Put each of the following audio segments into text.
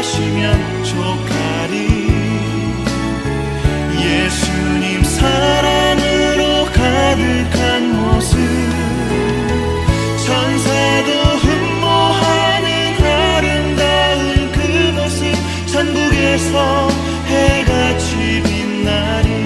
기억하시면 족하리. 예수님 사랑으로 가득한 모습, 천사도 흠모하는 아름다운 그 모습, 천국에서 해같이 빛나리.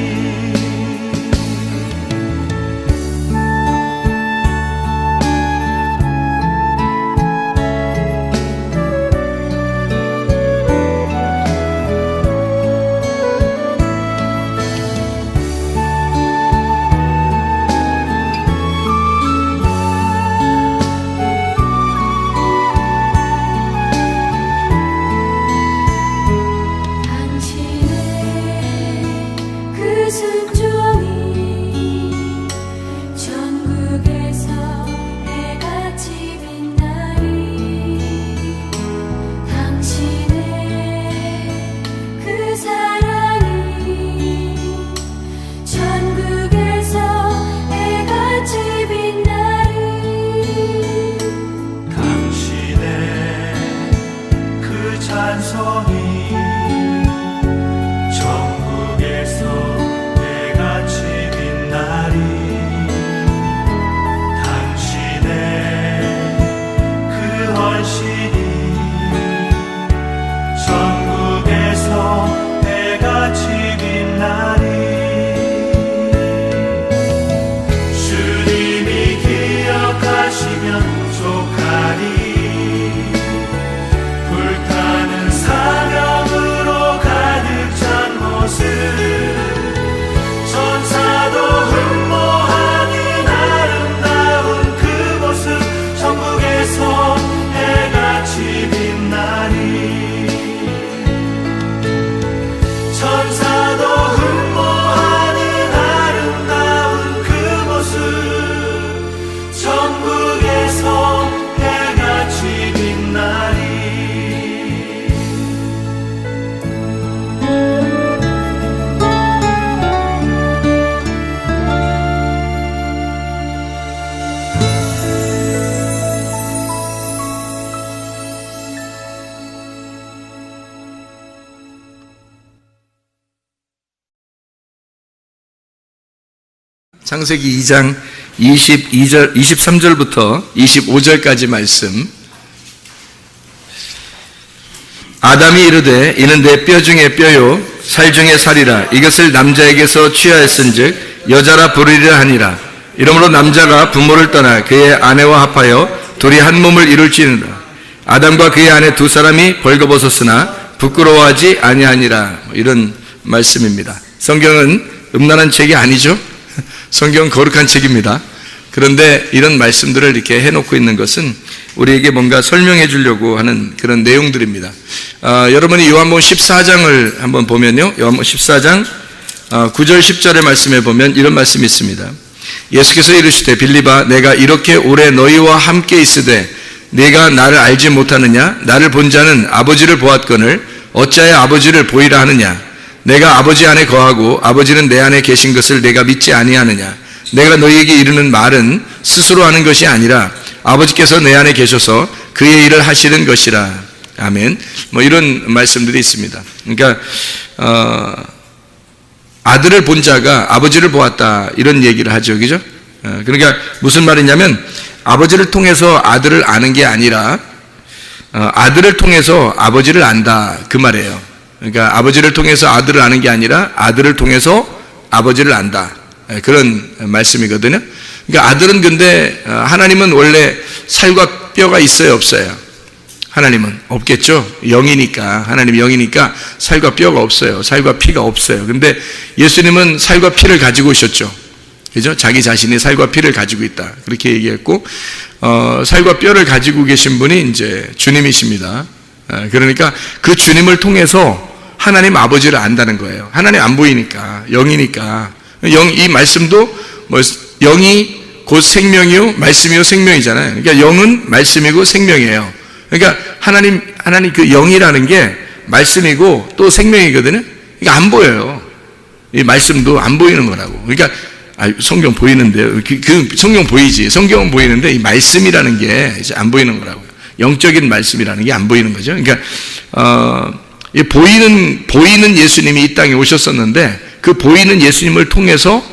창세기 2장 23절부터 25절까지 말씀. 아담이 이르되 이는 내 뼈 중에 뼈요 살 중에 살이라. 이것을 남자에게서 취하였은즉 여자라 부르리라 하니라. 이러므로 남자가 부모를 떠나 그의 아내와 합하여 둘이 한 몸을 이룰지니라. 아담과 그의 아내 두 사람이 벌거벗었으나 부끄러워하지 아니하니라. 이런 말씀입니다. 성경은 음란한 책이 아니죠. 성경은 거룩한 책입니다. 그런데 이런 말씀들을 이렇게 해놓고 있는 것은 우리에게 뭔가 설명해 주려고 하는 그런 내용들입니다. 여러분이 요한복음 14장을 한번 보면요, 요한복음 14장 9절 10절의 말씀에 보면 이런 말씀이 있습니다. 예수께서 이르시되 빌립아 내가 이렇게 오래 너희와 함께 있으되 네가 나를 알지 못하느냐? 나를 본 자는 아버지를 보았거늘 어찌하여 아버지를 보이라 하느냐? 내가 아버지 안에 거하고 아버지는 내 안에 계신 것을 내가 믿지 아니하느냐? 내가 너희에게 이르는 말은 스스로 하는 것이 아니라 아버지께서 내 안에 계셔서 그의 일을 하시는 것이라. 아멘. 이런 말씀들이 있습니다. 그러니까 아들을 본 자가 아버지를 보았다, 이런 얘기를 하죠. 그죠? 그러니까 무슨 말이냐면 아버지를 통해서 아들을 아는 게 아니라 아들을 통해서 아버지를 안다, 그 말이에요. 그러니까 아버지를 통해서 아들을 아는 게 아니라 아들을 통해서 아버지를 안다, 그런 말씀이거든요. 그러니까 아들은, 근데 하나님은 원래 살과 뼈가 있어요, 없어요? 하나님은 없겠죠. 영이니까, 하나님이 영이니까 살과 뼈가 없어요. 살과 피가 없어요. 근데 예수님은 살과 피를 가지고 오셨죠. 그죠? 자기 자신이 살과 피를 가지고 있다, 그렇게 얘기했고, 살과 뼈를 가지고 계신 분이 이제 주님이십니다. 그러니까 그 주님을 통해서 하나님 아버지를 안다는 거예요. 하나님 안 보이니까, 영이니까. 이 말씀도 영이 곧 생명이요 말씀이요 생명이잖아요. 그러니까 영은 말씀이고 생명이에요. 그러니까 하나님 그 영이라는 게 말씀이고 또 생명이거든요. 그러니까 안 보여요. 이 말씀도 안 보이는 거라고. 그러니까 성경 보이는데요. 그 성경 보이지. 성경은 보이는데 이 말씀이라는 게 이제 안 보이는 거라고요. 영적인 말씀이라는 게 안 보이는 거죠. 그러니까 이 보이는 예수님이 이 땅에 오셨었는데 그 보이는 예수님을 통해서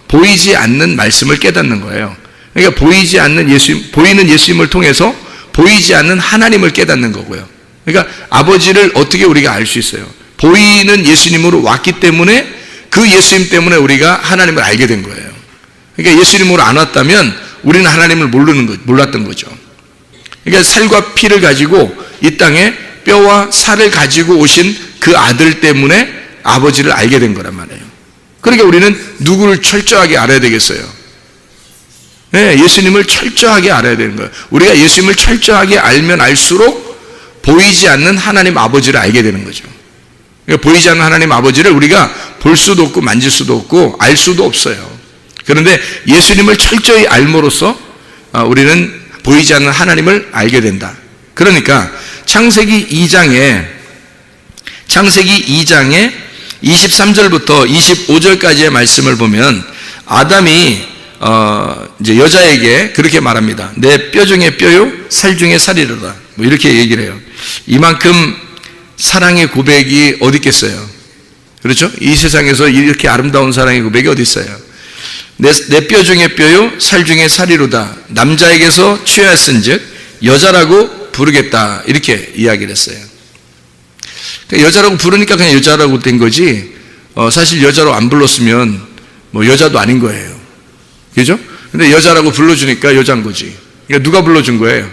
보이지 않는 말씀을 깨닫는 거예요. 그러니까 보이는 예수님을 통해서 보이지 않는 하나님을 깨닫는 거고요. 그러니까 아버지를 어떻게 우리가 알 수 있어요? 보이는 예수님으로 왔기 때문에 그 예수님 때문에 우리가 하나님을 알게 된 거예요. 그러니까 예수님으로 안 왔다면 우리는 하나님을 몰랐던 거죠. 그러니까 살과 피를 가지고 이 땅에 뼈와 살을 가지고 오신 그 아들 때문에 아버지를 알게 된 거란 말이에요. 그러니까 우리는 누구를 철저하게 알아야 되겠어요? 네, 예수님을 철저하게 알아야 되는 거예요. 우리가 예수님을 철저하게 알면 알수록 보이지 않는 하나님 아버지를 알게 되는 거죠. 그러니까 보이지 않는 하나님 아버지를 우리가 볼 수도 없고 만질 수도 없고 알 수도 없어요. 그런데 예수님을 철저히 알므로써 우리는 보이지 않는 하나님을 알게 된다. 그러니까 창세기 2장에 23절부터 25절까지의 말씀을 보면 아담이 이제 여자에게 그렇게 말합니다. 내 뼈 중에 뼈요 살 중에 살이로다. 뭐 이렇게 얘기를 해요. 이만큼 사랑의 고백이 어디 있겠어요? 그렇죠? 이 세상에서 이렇게 아름다운 사랑의 고백이 어디 있어요? 내 뼈 중에 뼈요 살 중에 살이로다. 남자에게서 취하였은즉 여자라고 부르겠다. 이렇게 이야기를 했어요. 그러니까 여자라고 부르니까 그냥 여자라고 된 거지 사실 여자로 안 불렀으면 뭐 여자도 아닌 거예요. 그죠? 근데 여자라고 불러주니까 여자인 거지. 그러니까 누가 불러준 거예요?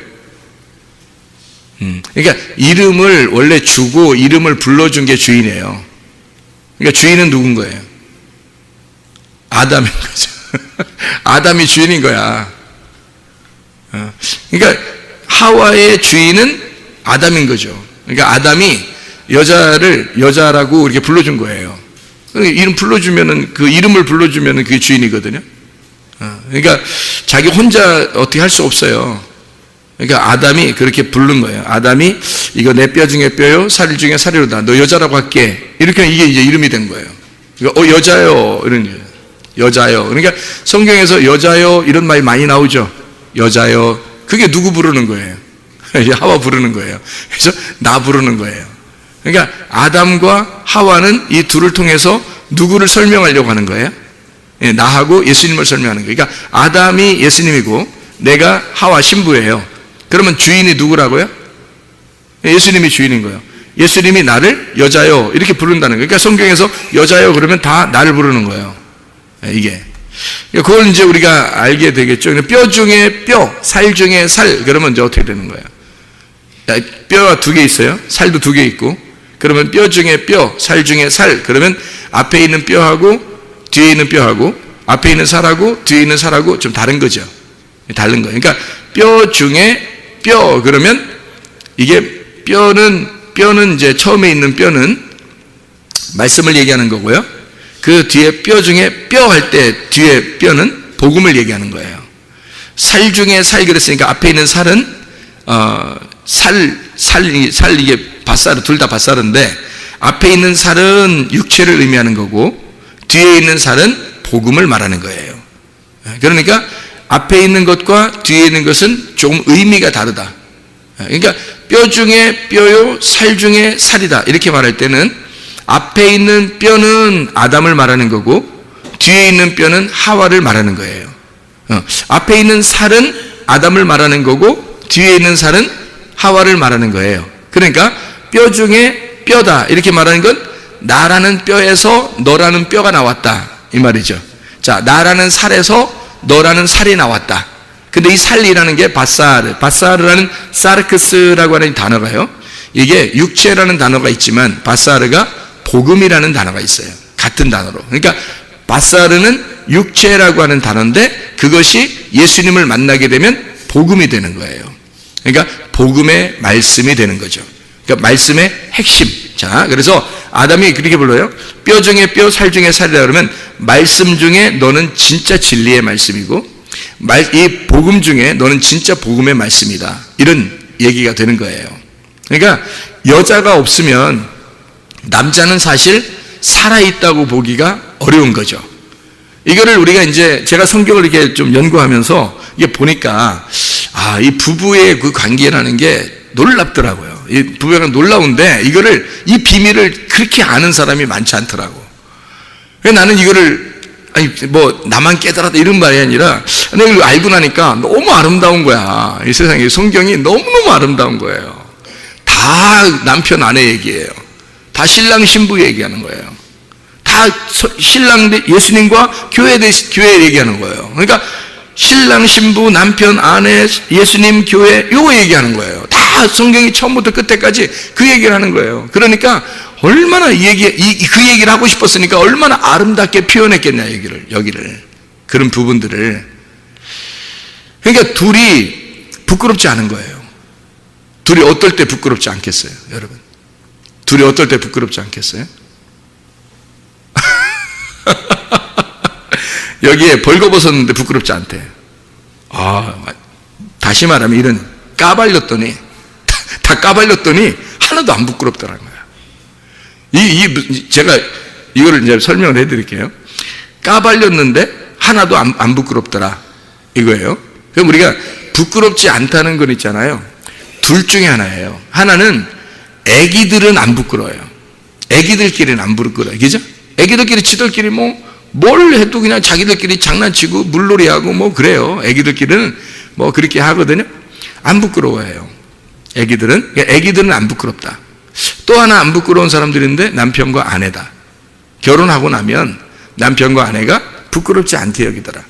그러니까 이름을 원래 주고 이름을 불러준 게 주인이에요. 그러니까 주인은 누군 거예요? 아담인 거죠. 아담이 주인인 거야. 그러니까 하와의 주인은 아담인 거죠. 그러니까 아담이 여자를 여자라고 이렇게 불러준 거예요. 이름 불러주면은 그 이름을 불러주면은 그게 주인이거든요. 그러니까 자기 혼자 어떻게 할 수 없어요. 그러니까 아담이 그렇게 부른 거예요. 아담이 이거 내 뼈 중에 뼈요 살 중에 살이로다. 너 여자라고 할게. 이렇게 이게 이제 이름이 된 거예요. 그러니까 여자요 이런 거예요. 여자요. 그러니까 성경에서 여자요 이런 말이 많이 나오죠. 여자요. 그게 누구 부르는 거예요? 하와 부르는 거예요. 그래서 나 부르는 거예요. 그러니까 아담과 하와는 이 둘을 통해서 누구를 설명하려고 하는 거예요? 나하고 예수님을 설명하는 거예요. 그러니까 아담이 예수님이고 내가 하와 신부예요. 그러면 주인이 누구라고요? 예수님이 주인인 거예요. 예수님이 나를 여자요 이렇게 부른다는 거예요. 그러니까 성경에서 여자요 그러면 다 나를 부르는 거예요. 이게 그걸 이제 우리가 알게 되겠죠. 뼈 중에 뼈, 살 중에 살 그러면 이제 어떻게 되는 거예요? 뼈가 두 개 있어요. 살도 두 개 있고 그러면 뼈 중에 뼈, 살 중에 살 그러면 앞에 있는 뼈하고 뒤에 있는 뼈하고 앞에 있는 살하고 뒤에 있는 살하고 좀 다른 거죠. 다른 거예요. 그러니까 뼈 중에 뼈 그러면 이게 뼈는 이제 처음에 있는 뼈는 말씀을 얘기하는 거고요. 그 뒤에 뼈 중에 뼈 할 때 뒤에 뼈는 복음을 얘기하는 거예요. 살 중에 살 그랬으니까 앞에 있는 살은 살 이게 밭살 둘 다 밭살인데 앞에 있는 살은 육체를 의미하는 거고 뒤에 있는 살은 복음을 말하는 거예요. 그러니까 앞에 있는 것과 뒤에 있는 것은 조금 의미가 다르다. 그러니까 뼈 중에 뼈요 살 중에 살이다 이렇게 말할 때는 앞에 있는 뼈는 아담을 말하는 거고 뒤에 있는 뼈는 하와를 말하는 거예요. 앞에 있는 살은 아담을 말하는 거고 뒤에 있는 살은 하와를 말하는 거예요. 그러니까 뼈 중에 뼈다 이렇게 말하는 건 나라는 뼈에서 너라는 뼈가 나왔다 이 말이죠. 자, 나라는 살에서 너라는 살이 나왔다. 근데 이 살이라는 게 바사르라는 사르크스라고 하는 단어가요. 이게 육체라는 단어가 있지만 바사르가 복음이라는 단어가 있어요. 같은 단어로. 그러니까 바사르는 육체라고 하는 단어인데 그것이 예수님을 만나게 되면 복음이 되는 거예요. 그러니까 복음의 말씀이 되는 거죠. 그러니까 말씀의 핵심. 자, 그래서 아담이 그렇게 불러요. 뼈 중에 뼈, 살 중에 살이라 그러면 말씀 중에 너는 진짜 진리의 말씀이고 이 복음 중에 너는 진짜 복음의 말씀이다. 이런 얘기가 되는 거예요. 그러니까 여자가 없으면 남자는 사실 살아있다고 보기가 어려운 거죠. 이거를 우리가 이제 제가 성경을 이렇게 좀 연구하면서 이게 보니까 이 부부의 그 관계라는 게 놀랍더라고요. 이 부부가 놀라운데 이 비밀을 그렇게 아는 사람이 많지 않더라고. 그래서 나는 이거를 나만 깨달았다 이런 말이 아니라 내가 이걸 알고 나니까 너무 아름다운 거야. 이 세상에 성경이 너무너무 아름다운 거예요. 다 남편 아내 얘기예요. 다 신랑 신부 얘기하는 거예요. 다 신랑 예수님과 교회 얘기하는 거예요. 그러니까 신랑 신부 남편 아내 예수님 교회 요거 얘기하는 거예요. 다 성경이 처음부터 끝에까지 그 얘기를 하는 거예요. 그러니까 얼마나 그 얘기를 하고 싶었으니까 얼마나 아름답게 표현했겠냐 여기를 그런 부분들을. 그러니까 둘이 부끄럽지 않은 거예요. 둘이 어떨 때 부끄럽지 않겠어요, 여러분? 둘이 어떨 때 부끄럽지 않겠어요? 여기에 벌거벗었는데 부끄럽지 않대. 다시 말하면 이런 까발렸더니 다 까발렸더니 하나도 안 부끄럽더라는 거야. 제가 이거를 이제 설명을 해드릴게요. 까발렸는데 하나도 안 부끄럽더라 이거예요. 그럼 우리가 부끄럽지 않다는 건 있잖아요. 둘 중에 하나예요. 하나는 애기들은 안 부끄러워요. 애기들끼리는 안 부끄러워요. 그죠? 애기들끼리 지들끼리 뭘 해도 그냥 자기들끼리 장난치고 물놀이하고 그래요. 애기들끼리는 그렇게 하거든요. 안 부끄러워해요. 애기들은 안 부끄럽다. 또 하나 안 부끄러운 사람들인데 남편과 아내다. 결혼하고 나면 남편과 아내가 부끄럽지 않게 여기더라.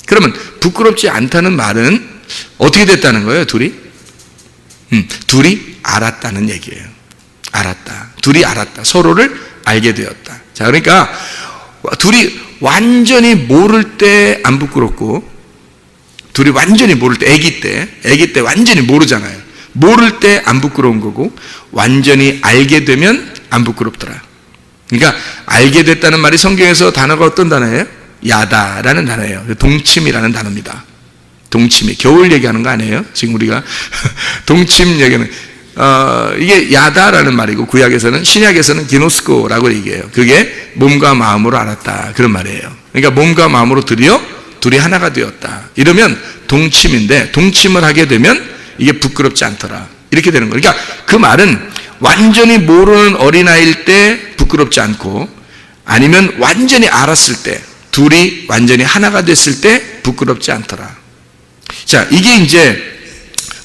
그러면 부끄럽지 않다는 말은 어떻게 됐다는 거예요, 둘이? 둘이 알았다는 얘기예요. 알았다. 둘이 알았다. 서로를 알게 되었다. 자, 그러니까 둘이 완전히 모를 때 안 부끄럽고, 둘이 완전히 모를 때, 아기 때 완전히 모르잖아요. 모를 때 안 부끄러운 거고, 완전히 알게 되면 안 부끄럽더라. 그러니까 알게 됐다는 말이 성경에서 단어가 어떤 단어예요? 야다라는 단어예요. 동침이라는 단어입니다. 동침이 겨울 얘기하는 거 아니에요? 지금 우리가 동침 얘기는 이게 야다라는 말이고, 구약에서는, 신약에서는 기노스코라고 얘기해요. 그게 몸과 마음으로 알았다 그런 말이에요. 그러니까 몸과 마음으로 드디어 둘이 하나가 되었다. 이러면 동침인데, 동침을 하게 되면 이게 부끄럽지 않더라 이렇게 되는 거예요. 그러니까 그 말은 완전히 모르는 어린아이일 때 부끄럽지 않고, 아니면 완전히 알았을 때, 둘이 완전히 하나가 됐을 때 부끄럽지 않더라. 자, 이게 이제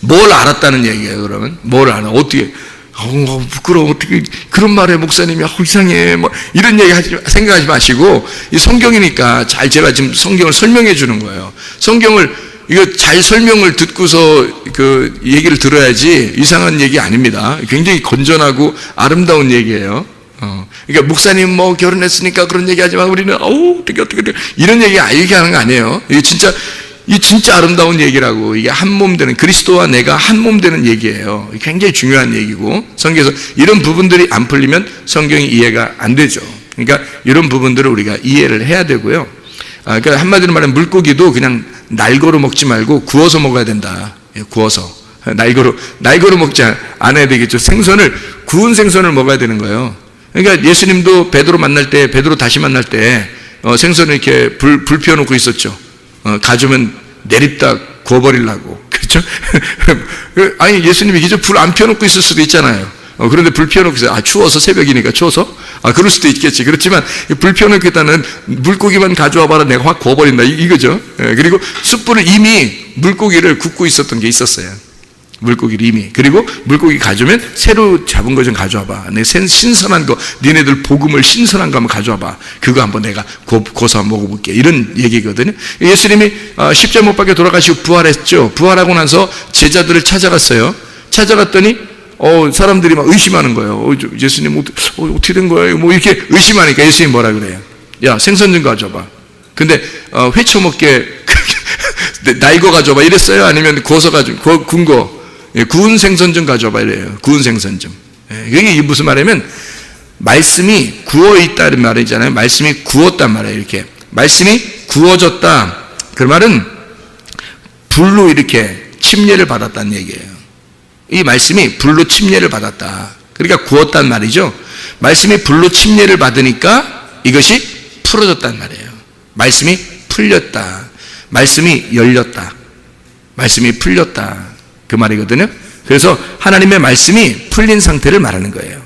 뭘 알았다는 얘기예요. 그러면 뭘 알아? 어떻게 부끄러워, 어떻게 그런 말해 목사님이, 이상해, 이런 얘기 생각하지 마시고, 이 성경이니까 제가 지금 성경을 설명해 주는 거예요. 성경을 이거 잘 설명을 듣고서 그 얘기를 들어야지 이상한 얘기 아닙니다. 굉장히 건전하고 아름다운 얘기예요. 그러니까 목사님 결혼했으니까 그런 얘기 하지 마. 우리는 어떻게 이런 얘기 하는 거 아니에요. 이게 진짜 아름다운 얘기라고. 이게 한 몸 되는, 그리스도와 내가 한 몸 되는 얘기예요. 굉장히 중요한 얘기고, 성경에서 이런 부분들이 안 풀리면 성경이 이해가 안 되죠. 그러니까 이런 부분들을 우리가 이해를 해야 되고요. 그러니까 한마디로 말하면 물고기도 그냥 날거로 먹지 말고 구워서 먹어야 된다. 구워서. 날거로 먹지 않아야 되겠죠. 구운 생선을 먹어야 되는 거예요. 그러니까 예수님도 베드로 다시 만날 때 생선을 이렇게 불 피워놓고 있었죠. 가져오면 내립다 구워버리려고. 그렇죠? 아니, 예수님이 이제 불 안 피워놓고 있을 수도 있잖아요. 그런데 불 피워놓고 있어요. 추워서, 새벽이니까 추워서? 그럴 수도 있겠지. 그렇지만 불 피워놓고 있다는, 물고기만 가져와 봐라, 내가 확 구워버린다, 이거죠. 그리고 숯불을 이미 물고기를 굽고 있었던 게 있었어요. 물고기를 이미. 그리고 물고기 가져오면 새로 잡은 거 좀 가져와 봐. 내 신선한 거, 니네들 복음을 신선한 거 한번 가져와 봐. 그거 한번 내가 고서 한번 먹어볼게. 이런 얘기거든요. 예수님이 십자가 못 박혀 돌아가시고 부활했죠. 부활하고 나서 제자들을 찾아갔어요. 찾아갔더니 사람들이 막 의심하는 거예요. 예수님 어떻게 된 거예요? 이렇게 의심하니까 예수님이 뭐라 그래요? 야, 생선 좀 가져와. 근데 회초 먹게 날거 가져와 이랬어요? 아니면 구워서 군 거, 구운 생선 좀 가져와 이래요. 구운 생선 좀. 이게 무슨 말이냐면, 말씀이 구워 있다는 말이잖아요. 말씀이 구웠단 말이에요. 이렇게 말씀이 구워졌다. 그 말은 불로 이렇게 침례를 받았다는 얘기예요. 이 말씀이 불로 침례를 받았다. 그러니까 구웠단 말이죠. 말씀이 불로 침례를 받으니까 이것이 풀어졌단 말이에요. 말씀이 풀렸다. 말씀이 열렸다. 말씀이 풀렸다. 그 말이거든요. 그래서 하나님의 말씀이 풀린 상태를 말하는 거예요.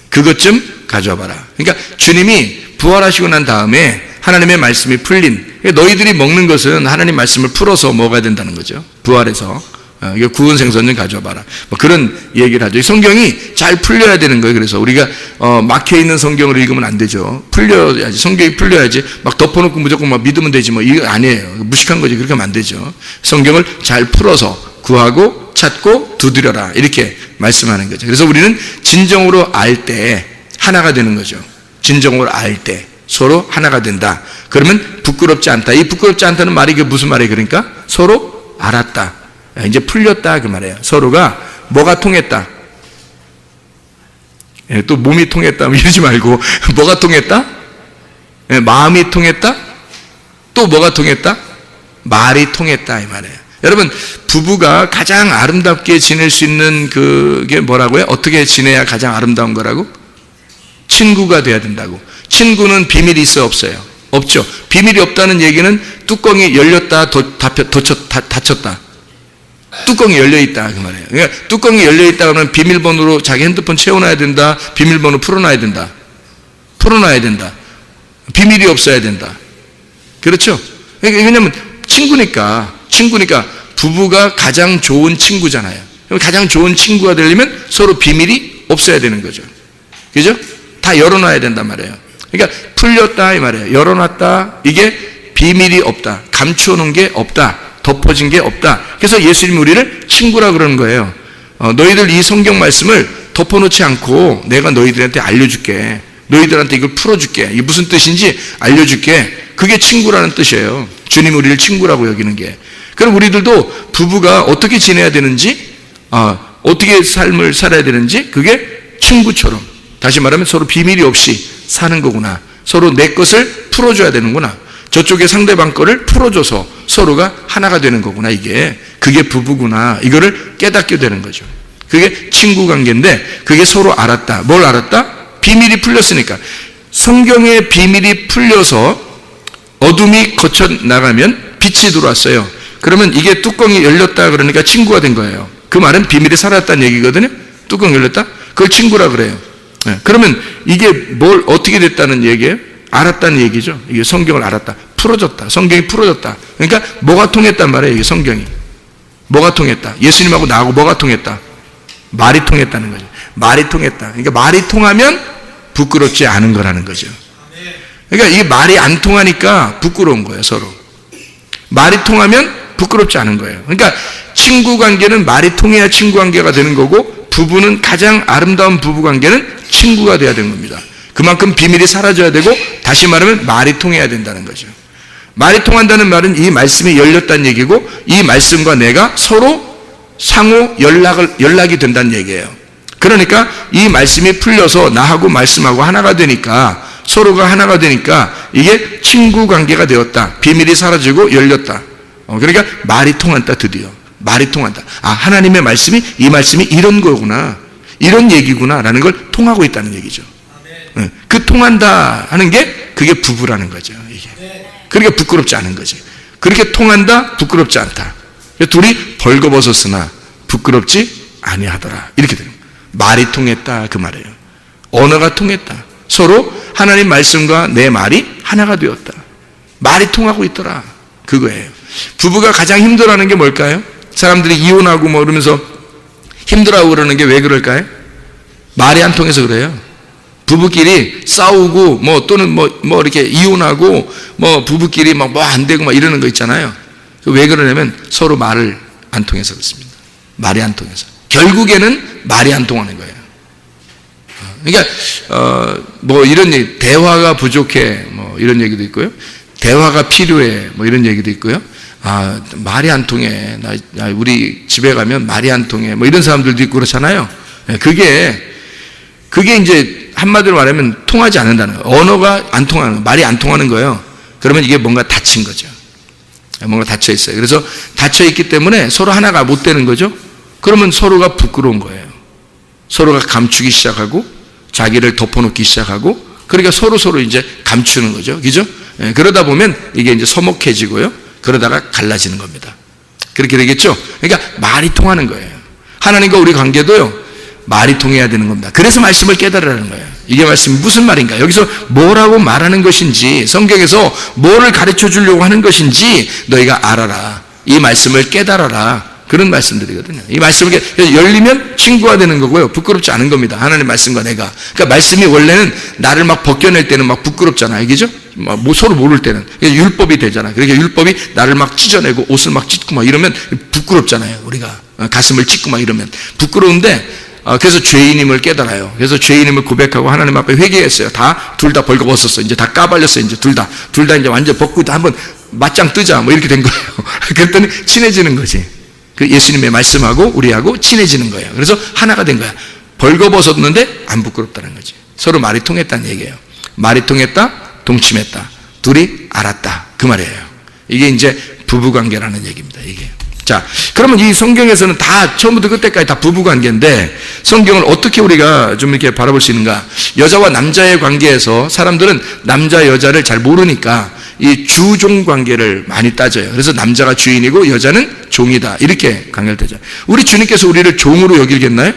그것 좀 가져와 봐라. 그러니까 주님이 부활하시고 난 다음에 하나님의 말씀이 풀린, 너희들이 먹는 것은 하나님 말씀을 풀어서 먹어야 된다는 거죠. 부활해서. 이거 구운 생선 좀 가져와 봐라. 뭐 그런 얘기를 하죠. 성경이 잘 풀려야 되는 거예요. 그래서 우리가 막혀있는 성경을 읽으면 안 되죠. 풀려야지. 성경이 풀려야지. 막 덮어놓고 무조건 막 믿으면 되지. 뭐 이거 아니에요. 무식한 거지. 그렇게 하면 안 되죠. 성경을 잘 풀어서 구하고 찾고 두드려라. 이렇게 말씀하는 거죠. 그래서 우리는 진정으로 알 때 하나가 되는 거죠. 진정으로 알 때 서로 하나가 된다. 그러면 부끄럽지 않다. 이 부끄럽지 않다는 말이 이게 무슨 말이에요? 그러니까 서로 알았다. 이제 풀렸다 그 말이에요. 서로가 뭐가 통했다. 또 몸이 통했다 이러지 말고 뭐가 통했다? 마음이 통했다? 또 뭐가 통했다? 말이 통했다 이 말이에요. 여러분 부부가 가장 아름답게 지낼 수 있는 그게 뭐라고요? 어떻게 지내야 가장 아름다운 거라고? 친구가 돼야 된다고. 친구는 비밀이 있어요? 없어요? 없죠. 비밀이 없다는 얘기는 뚜껑이 열렸다 닫혔다. 뚜껑이 열려있다 그 말이에요. 그러니까 뚜껑이 열려있다 그러면 비밀번호로 자기 핸드폰 채워놔야 된다. 비밀번호 풀어놔야 된다. 비밀이 없어야 된다. 그렇죠? 왜냐하면 친구니까 부부가 가장 좋은 친구잖아요. 가장 좋은 친구가 되려면 서로 비밀이 없어야 되는 거죠. 그죠? 다 열어놔야 된단 말이에요. 그러니까 풀렸다 이 말이에요. 열어놨다. 이게 비밀이 없다. 감추어놓은 게 없다. 덮어진 게 없다. 그래서 예수님이 우리를 친구라 그러는 거예요. 너희들 이 성경 말씀을 덮어놓지 않고 내가 너희들한테 알려줄게. 너희들한테 이걸 풀어줄게. 이게 무슨 뜻인지 알려줄게. 그게 친구라는 뜻이에요. 주님이 우리를 친구라고 여기는 게. 그럼 우리들도 부부가 어떻게 지내야 되는지, 어떻게 삶을 살아야 되는지 그게 친구처럼, 다시 말하면 서로 비밀이 없이 사는 거구나. 서로 내 것을 풀어줘야 되는구나. 저쪽에 상대방 거를 풀어줘서 서로가 하나가 되는 거구나. 그게 부부구나. 이거를 깨닫게 되는 거죠. 그게 친구 관계인데 그게 서로 알았다. 뭘 알았다? 비밀이 풀렸으니까. 성경의 비밀이 풀려서 어둠이 거쳐 나가면 빛이 들어왔어요. 그러면 이게 뚜껑이 열렸다 그러니까 친구가 된 거예요. 그 말은 비밀이 사라졌다는 얘기거든요. 뚜껑 열렸다? 그걸 친구라 그래요. 그러면 이게 뭘 어떻게 됐다는 얘기예요? 알았다는 얘기죠. 이게 성경을 알았다. 풀어졌다. 성경이 풀어졌다. 그러니까 뭐가 통했단 말이에요. 이게 성경이. 뭐가 통했다. 예수님하고 나하고 뭐가 통했다. 말이 통했다는 거죠. 말이 통했다. 그러니까 말이 통하면 부끄럽지 않은 거라는 거죠. 그러니까 이게 말이 안 통하니까 부끄러운 거예요. 서로. 말이 통하면 부끄럽지 않은 거예요. 그러니까 친구 관계는 말이 통해야 친구 관계가 되는 거고, 부부는 가장 아름다운 부부 관계는 친구가 돼야 되는 겁니다. 그만큼 비밀이 사라져야 되고, 다시 말하면 말이 통해야 된다는 거죠. 말이 통한다는 말은 이 말씀이 열렸다는 얘기고, 이 말씀과 내가 서로 상호 연락이 된다는 얘기예요. 그러니까 이 말씀이 풀려서 나하고 말씀하고 하나가 되니까, 서로가 하나가 되니까 이게 친구 관계가 되었다. 비밀이 사라지고 열렸다. 그러니까 말이 통한다. 드디어 말이 통한다. 하나님의 말씀이, 이 말씀이 이런 거구나, 이런 얘기구나 라는 걸 통하고 있다는 얘기죠. 그 통한다 하는 게 그게 부부라는 거죠. 이게. 그러니까 부끄럽지 않은 거지. 그렇게 통한다, 부끄럽지 않다. 둘이 벌거벗었으나 부끄럽지 아니하더라. 이렇게 되는 거예요. 말이 통했다 그 말이에요. 언어가 통했다. 서로 하나님 말씀과 내 말이 하나가 되었다. 말이 통하고 있더라. 그거예요. 부부가 가장 힘들어하는 게 뭘까요? 사람들이 이혼하고 뭐 그러면서 힘들어하고 그러는 게 왜 그럴까요? 말이 안 통해서 그래요. 부부끼리 싸우고 뭐 또는 뭐 이렇게 이혼하고 뭐 부부끼리 막 뭐 안 되고 막 이러는 거 있잖아요. 왜 그러냐면 서로 말을 안 통해서 그렇습니다. 말이 안 통해서. 결국에는 말이 안 통하는 거예요. 그러니까 뭐 이런 얘기, 대화가 부족해 뭐 이런 얘기도 있고요. 대화가 필요해 뭐 이런 얘기도 있고요. 말이 안 통해. 우리 집에 가면 말이 안 통해. 뭐 이런 사람들도 있고 그렇잖아요. 그게 이제 한마디로 말하면 통하지 않는다는 거예요. 언어가 안 통하는 거예요. 말이 안 통하는 거예요. 그러면 이게 뭔가 닫힌 거죠. 뭔가 닫혀 있어요. 그래서 닫혀 있기 때문에 서로 하나가 못 되는 거죠. 그러면 서로가 부끄러운 거예요. 서로가 감추기 시작하고 자기를 덮어놓기 시작하고, 그러니까 서로 이제 감추는 거죠. 그죠? 그러다 보면 이게 이제 서먹해지고요. 그러다가 갈라지는 겁니다. 그렇게 되겠죠? 그러니까 말이 통하는 거예요. 하나님과 우리 관계도요, 말이 통해야 되는 겁니다. 그래서 말씀을 깨달으라는 거예요. 이게 말씀이 무슨 말인가? 여기서 뭐라고 말하는 것인지, 성경에서 뭐를 가르쳐 주려고 하는 것인지 너희가 알아라. 이 말씀을 깨달아라. 그런 말씀들이거든요. 이 말씀을 열리면 친구가 되는 거고요. 부끄럽지 않은 겁니다. 하나님 말씀과 내가. 그러니까 말씀이 원래는 나를 막 벗겨낼 때는 막 부끄럽잖아요. 그죠? 뭐 서로 모를 때는. 율법이 되잖아요. 그러니까 율법이 나를 막 찢어내고 옷을 막 찢고 막 이러면 부끄럽잖아요. 우리가. 가슴을 찢고 막 이러면. 부끄러운데, 그래서 죄인임을 깨달아요. 그래서 죄인임을 고백하고 하나님 앞에 회개했어요. 둘 다 벌거벗었어. 이제 다 까발렸어요. 이제 둘 다 이제 완전 벗고 한번 맞짱 뜨자. 뭐 이렇게 된 거예요. 그랬더니 친해지는 거지. 그 예수님의 말씀하고 우리하고 친해지는 거예요. 그래서 하나가 된 거야. 벌거벗었는데 안 부끄럽다는 거지. 서로 말이 통했다는 얘기예요. 말이 통했다, 동침했다. 둘이 알았다. 그 말이에요. 이게 이제 부부관계라는 얘기입니다. 이게. 자, 그러면 이 성경에서는 다 처음부터 끝까지 다 부부관계인데 성경을 어떻게 우리가 좀 이렇게 바라볼 수 있는가? 여자와 남자의 관계에서 사람들은 남자 여자를 잘 모르니까 이 주종 관계를 많이 따져요. 그래서 남자가 주인이고 여자는 종이다. 이렇게 관계되죠. 우리 주님께서 우리를 종으로 여기겠나요?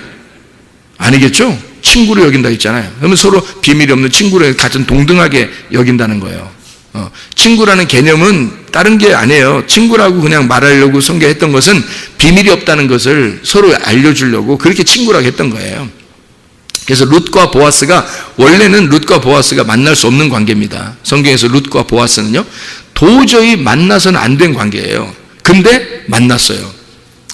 아니겠죠? 친구로 여긴다 했잖아요. 그러면 서로 비밀이 없는 친구로 같은 동등하게 여긴다는 거예요. 친구라는 개념은 다른 게 아니에요. 친구라고 그냥 말하려고 성경했던 것은 비밀이 없다는 것을 서로 알려주려고 그렇게 친구라고 했던 거예요. 그래서 룻과 보아스가 원래는 룻과 보아스가 만날 수 없는 관계입니다. 성경에서 룻과 보아스는요 도저히 만나서는 안 된 관계예요. 근데 만났어요.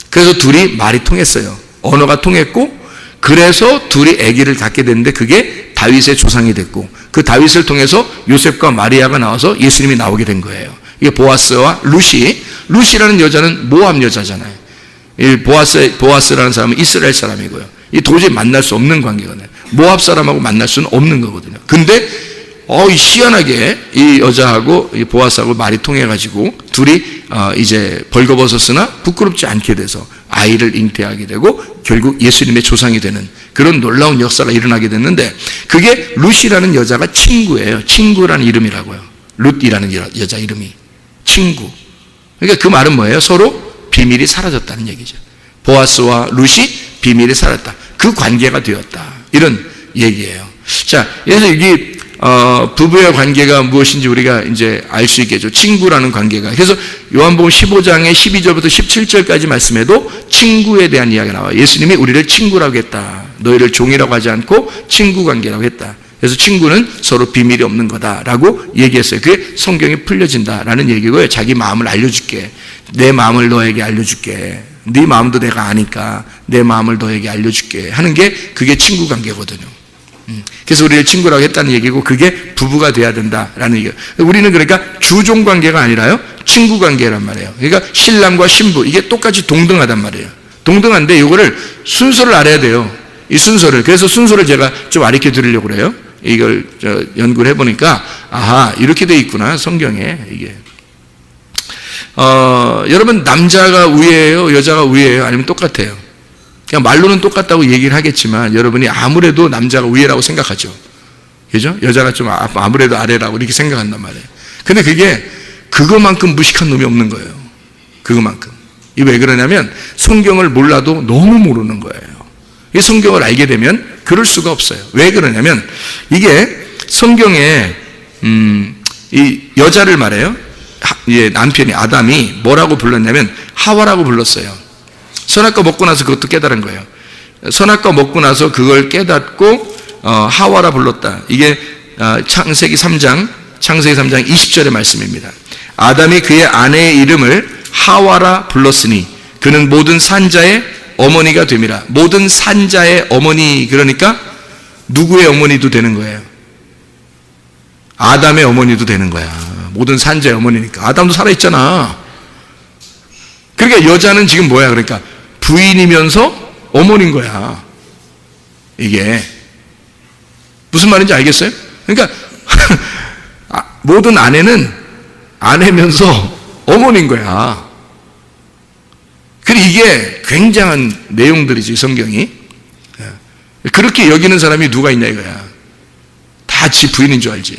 그래서 둘이 말이 통했어요. 언어가 통했고 그래서 둘이 아기를 갖게 됐는데 그게 다윗의 조상이 됐고 그 다윗을 통해서 요셉과 마리아가 나와서 예수님이 나오게 된 거예요. 이게 보아스와 룻이라는 여자는 모압 여자잖아요. 이 보아스라는 사람은 이스라엘 사람이고요. 이 도저히 만날 수 없는 관계거든요. 모압 사람하고 만날 수는 없는 거거든요. 근데 희한하게 이 여자하고 이 보아스하고 말이 통해가지고 둘이 이제 벌거벗었으나 부끄럽지 않게 돼서 아이를 잉태하게 되고 결국 예수님의 조상이 되는 그런 놀라운 역사가 일어나게 됐는데 그게 룻이라는 여자가 친구예요. 친구라는 이름이라고요. 룻이라는 여자 이름이 친구. 그러니까 그 말은 뭐예요? 서로 비밀이 사라졌다는 얘기죠. 보아스와 룻이 비밀이 사라졌다. 그 관계가 되었다. 이런 얘기예요. 자, 그래서 이게 부부의 관계가 무엇인지 우리가 이제 알 수 있겠죠. 친구라는 관계가. 그래서 요한복음 15장의 12절부터 17절까지 말씀에도 친구에 대한 이야기가 나와요. 예수님이 우리를 친구라고 했다. 너희를 종이라고 하지 않고 친구 관계라고 했다. 그래서 친구는 서로 비밀이 없는 거다라고 얘기했어요. 그게 성경에 풀려진다라는 얘기고요. 자기 마음을 알려줄게. 내 마음을 너에게 알려줄게. 네 마음도 내가 아니까 내 마음을 너에게 알려줄게 하는 게 그게 친구 관계거든요. 그래서 우리를 친구라고 했다는 얘기고 그게 부부가 돼야 된다라는 얘기예요. 우리는 그러니까 주종 관계가 아니라요 친구 관계란 말이에요. 그러니까 신랑과 신부 이게 똑같이 동등하단 말이에요. 동등한데 이거를 순서를 알아야 돼요. 이 순서를. 그래서 순서를 제가 좀 가르쳐 드리려고 그래요. 이걸 연구를 해보니까 아하 이렇게 돼 있구나 성경에 이게. 여러분 남자가 우위예요 여자가 우위예요 아니면 똑같아요? 그냥 말로는 똑같다고 얘기를 하겠지만 여러분이 아무래도 남자가 우위라고 생각하죠. 그죠? 여자가 좀 아무래도 아래라고 이렇게 생각한단 말이에요. 근데 그게 그거만큼 무식한 놈이 없는 거예요. 그거만큼. 이게 왜 그러냐면 성경을 몰라도 너무 모르는 거예요. 이 성경을 알게 되면 그럴 수가 없어요. 왜 그러냐면 이게 성경에 이 여자를 말해요. 남편이 아담이 뭐라고 불렀냐면 하와라고 불렀어요. 선악과 먹고 나서 그것도 깨달은 거예요. 선악과 먹고 나서 그걸 깨닫고 하와라 불렀다. 이게 창세기 3장 20절의 말씀입니다. 아담이 그의 아내의 이름을 하와라 불렀으니 그는 모든 산자의 어머니가 됨이라. 모든 산자의 어머니 그러니까 누구의 어머니도 되는 거예요? 아담의 어머니도 되는 거야. 모든 산자의 어머니니까. 아담도 살아있잖아. 그러니까 여자는 지금 뭐야? 그러니까 부인이면서 어머니인 거야. 이게 무슨 말인지 알겠어요? 그러니까 모든 아내는 아내면서 어머니인 거야. 그리고 이게 굉장한 내용들이지 성경이. 그렇게 여기는 사람이 누가 있냐 이거야. 다 지 부인인 줄 알지.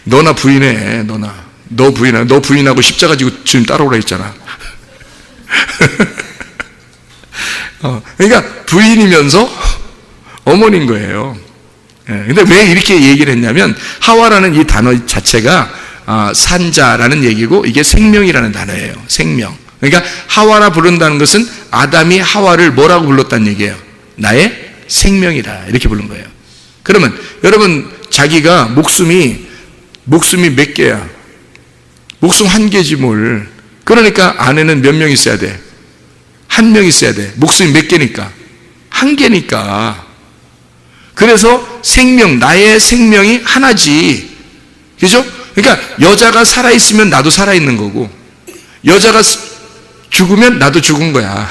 너나 부인해 너나. 너 부인하고 십자가 지고 주님 따라오라 했잖아. 그러니까 부인이면서 어머니인 거예요. 근데 왜 이렇게 얘기를 했냐면 하와라는 이 단어 자체가 산자라는 얘기고 이게 생명이라는 단어예요. 생명. 그러니까 하와라 부른다는 것은 아담이 하와를 뭐라고 불렀다는 얘기예요. 나의 생명이다 이렇게 부른 거예요. 그러면 여러분 자기가 목숨이 몇 개야? 목숨 한 개지 뭘. 그러니까 아내는 몇 명 있어야 돼? 한 명 있어야 돼. 목숨이 몇 개니까? 한 개니까. 그래서 생명, 나의 생명이 하나지. 그죠? 그러니까 여자가 살아있으면 나도 살아있는 거고 여자가 죽으면 나도 죽은 거야.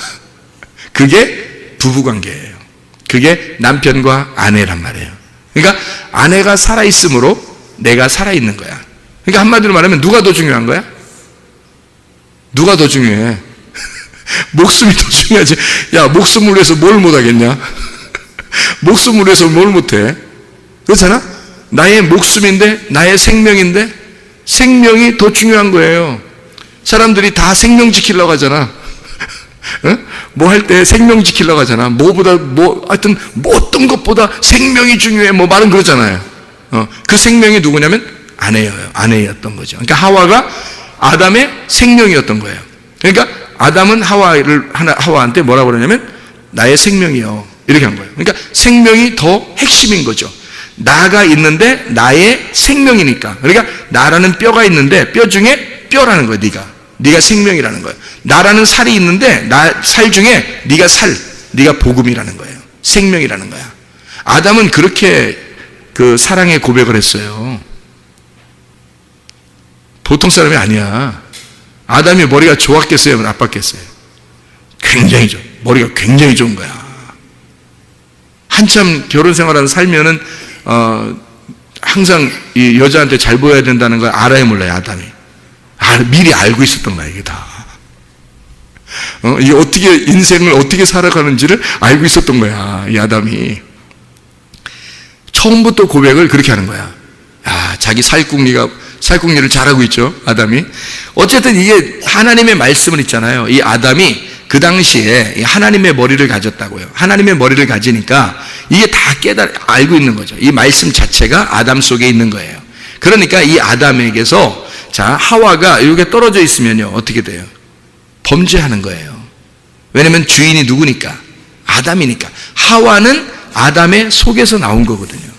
그게 부부관계예요. 그게 남편과 아내란 말이에요. 그러니까 아내가 살아있으므로 내가 살아있는 거야. 그러니까 한마디로 말하면 누가 더 중요한 거야? 누가 더 중요해? 목숨이 더 중요하지. 야, 목숨을 위해서 뭘 못하겠냐? 목숨을 위해서 뭘 못해? 그렇잖아? 나의 목숨인데 나의 생명인데 생명이 더 중요한 거예요. 사람들이 다 생명 지키려고 하잖아. 뭐 할 때 생명 지키려고 하잖아. 하여튼 어떤 것보다 생명이 중요해. 뭐 말은 그러잖아요. 그 생명이 누구냐면 아내였던 거죠. 그러니까 하와가 아담의 생명이었던 거예요. 그러니까 아담은 하와한테 뭐라고 그러냐면 나의 생명이요. 이렇게 한 거예요. 그러니까 생명이 더 핵심인 거죠. 나가 있는데 나의 생명이니까. 그러니까 나라는 뼈가 있는데 뼈 중에 뼈라는 거예요. 네가 생명이라는 거예요. 나라는 살이 있는데 살 중에 네가 복음이라는 거예요. 생명이라는 거야. 아담은 그렇게 그 사랑의 고백을 했어요. 보통 사람이 아니야. 아담이 머리가 좋았겠어요? 나빴겠어요? 머리가 굉장히 좋은 거야. 한참 결혼 생활하는 살면은 항상 이 여자한테 잘 보여야 된다는 걸 알아야 몰라요. 아담이 미리 알고 있었던 거야. 이게 다 이게 어떻게 인생을 어떻게 살아가는지를 알고 있었던 거야. 이 아담이 처음부터 고백을 그렇게 하는 거야. 자기 살궁리를 잘하고 있죠. 아담이. 어쨌든 이게 하나님의 말씀을 있잖아요. 이 아담이 그 당시에 하나님의 머리를 가졌다고요. 하나님의 머리를 가지니까 이게 다 알고 있는 거죠. 이 말씀 자체가 아담 속에 있는 거예요. 그러니까 이 아담에게서 하와가 이렇게 떨어져 있으면요 어떻게 돼요? 범죄하는 거예요. 왜냐면 주인이 누구니까? 아담이니까. 하와는 아담의 속에서 나온 거거든요.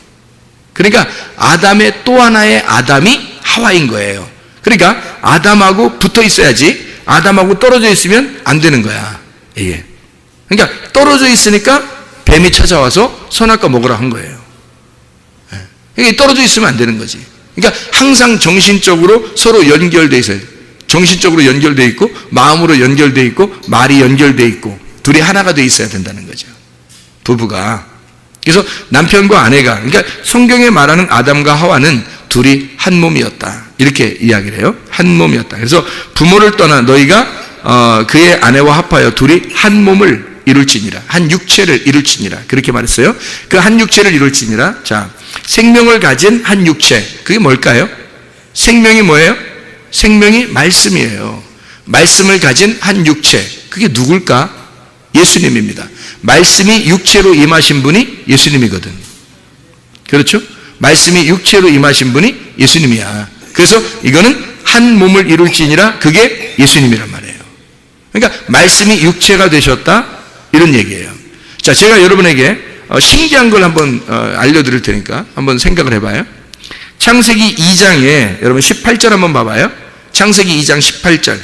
그러니까 아담의 또 하나의 아담이 하와인 거예요. 그러니까 아담하고 붙어 있어야지 아담하고 떨어져 있으면 안 되는 거야. 이게. 그러니까 떨어져 있으니까 뱀이 찾아와서 선악과 먹으라 한 거예요. 이게 떨어져 있으면 안 되는 거지. 그러니까 항상 정신적으로 서로 연결돼 있어요. 정신적으로 연결돼 있고 마음으로 연결돼 있고 말이 연결돼 있고 둘이 하나가 돼 있어야 된다는 거죠. 부부가. 그래서 남편과 아내가, 그러니까 성경에 말하는 아담과 하와는 둘이 한 몸이었다. 이렇게 이야기를 해요. 한 몸이었다. 그래서 부모를 떠나 너희가 그의 아내와 합하여 둘이 한 몸을 이룰지니라. 한 육체를 이룰지니라. 그렇게 말했어요. 그 한 육체를 이룰지니라. 자, 생명을 가진 한 육체. 그게 뭘까요? 생명이 뭐예요? 생명이 말씀이에요. 말씀을 가진 한 육체. 그게 누굴까? 예수님입니다. 말씀이 육체로 임하신 분이 예수님이거든. 그렇죠? 말씀이 육체로 임하신 분이 예수님이야. 그래서 이거는 한 몸을 이룰지니라. 그게 예수님이란 말이에요. 그러니까 말씀이 육체가 되셨다. 이런 얘기예요. 자, 제가 여러분에게 신기한 걸 한번 알려드릴 테니까 한번 생각을 해봐요. 창세기 2장에 여러분 18절 한번 봐봐요. 창세기 2장 18절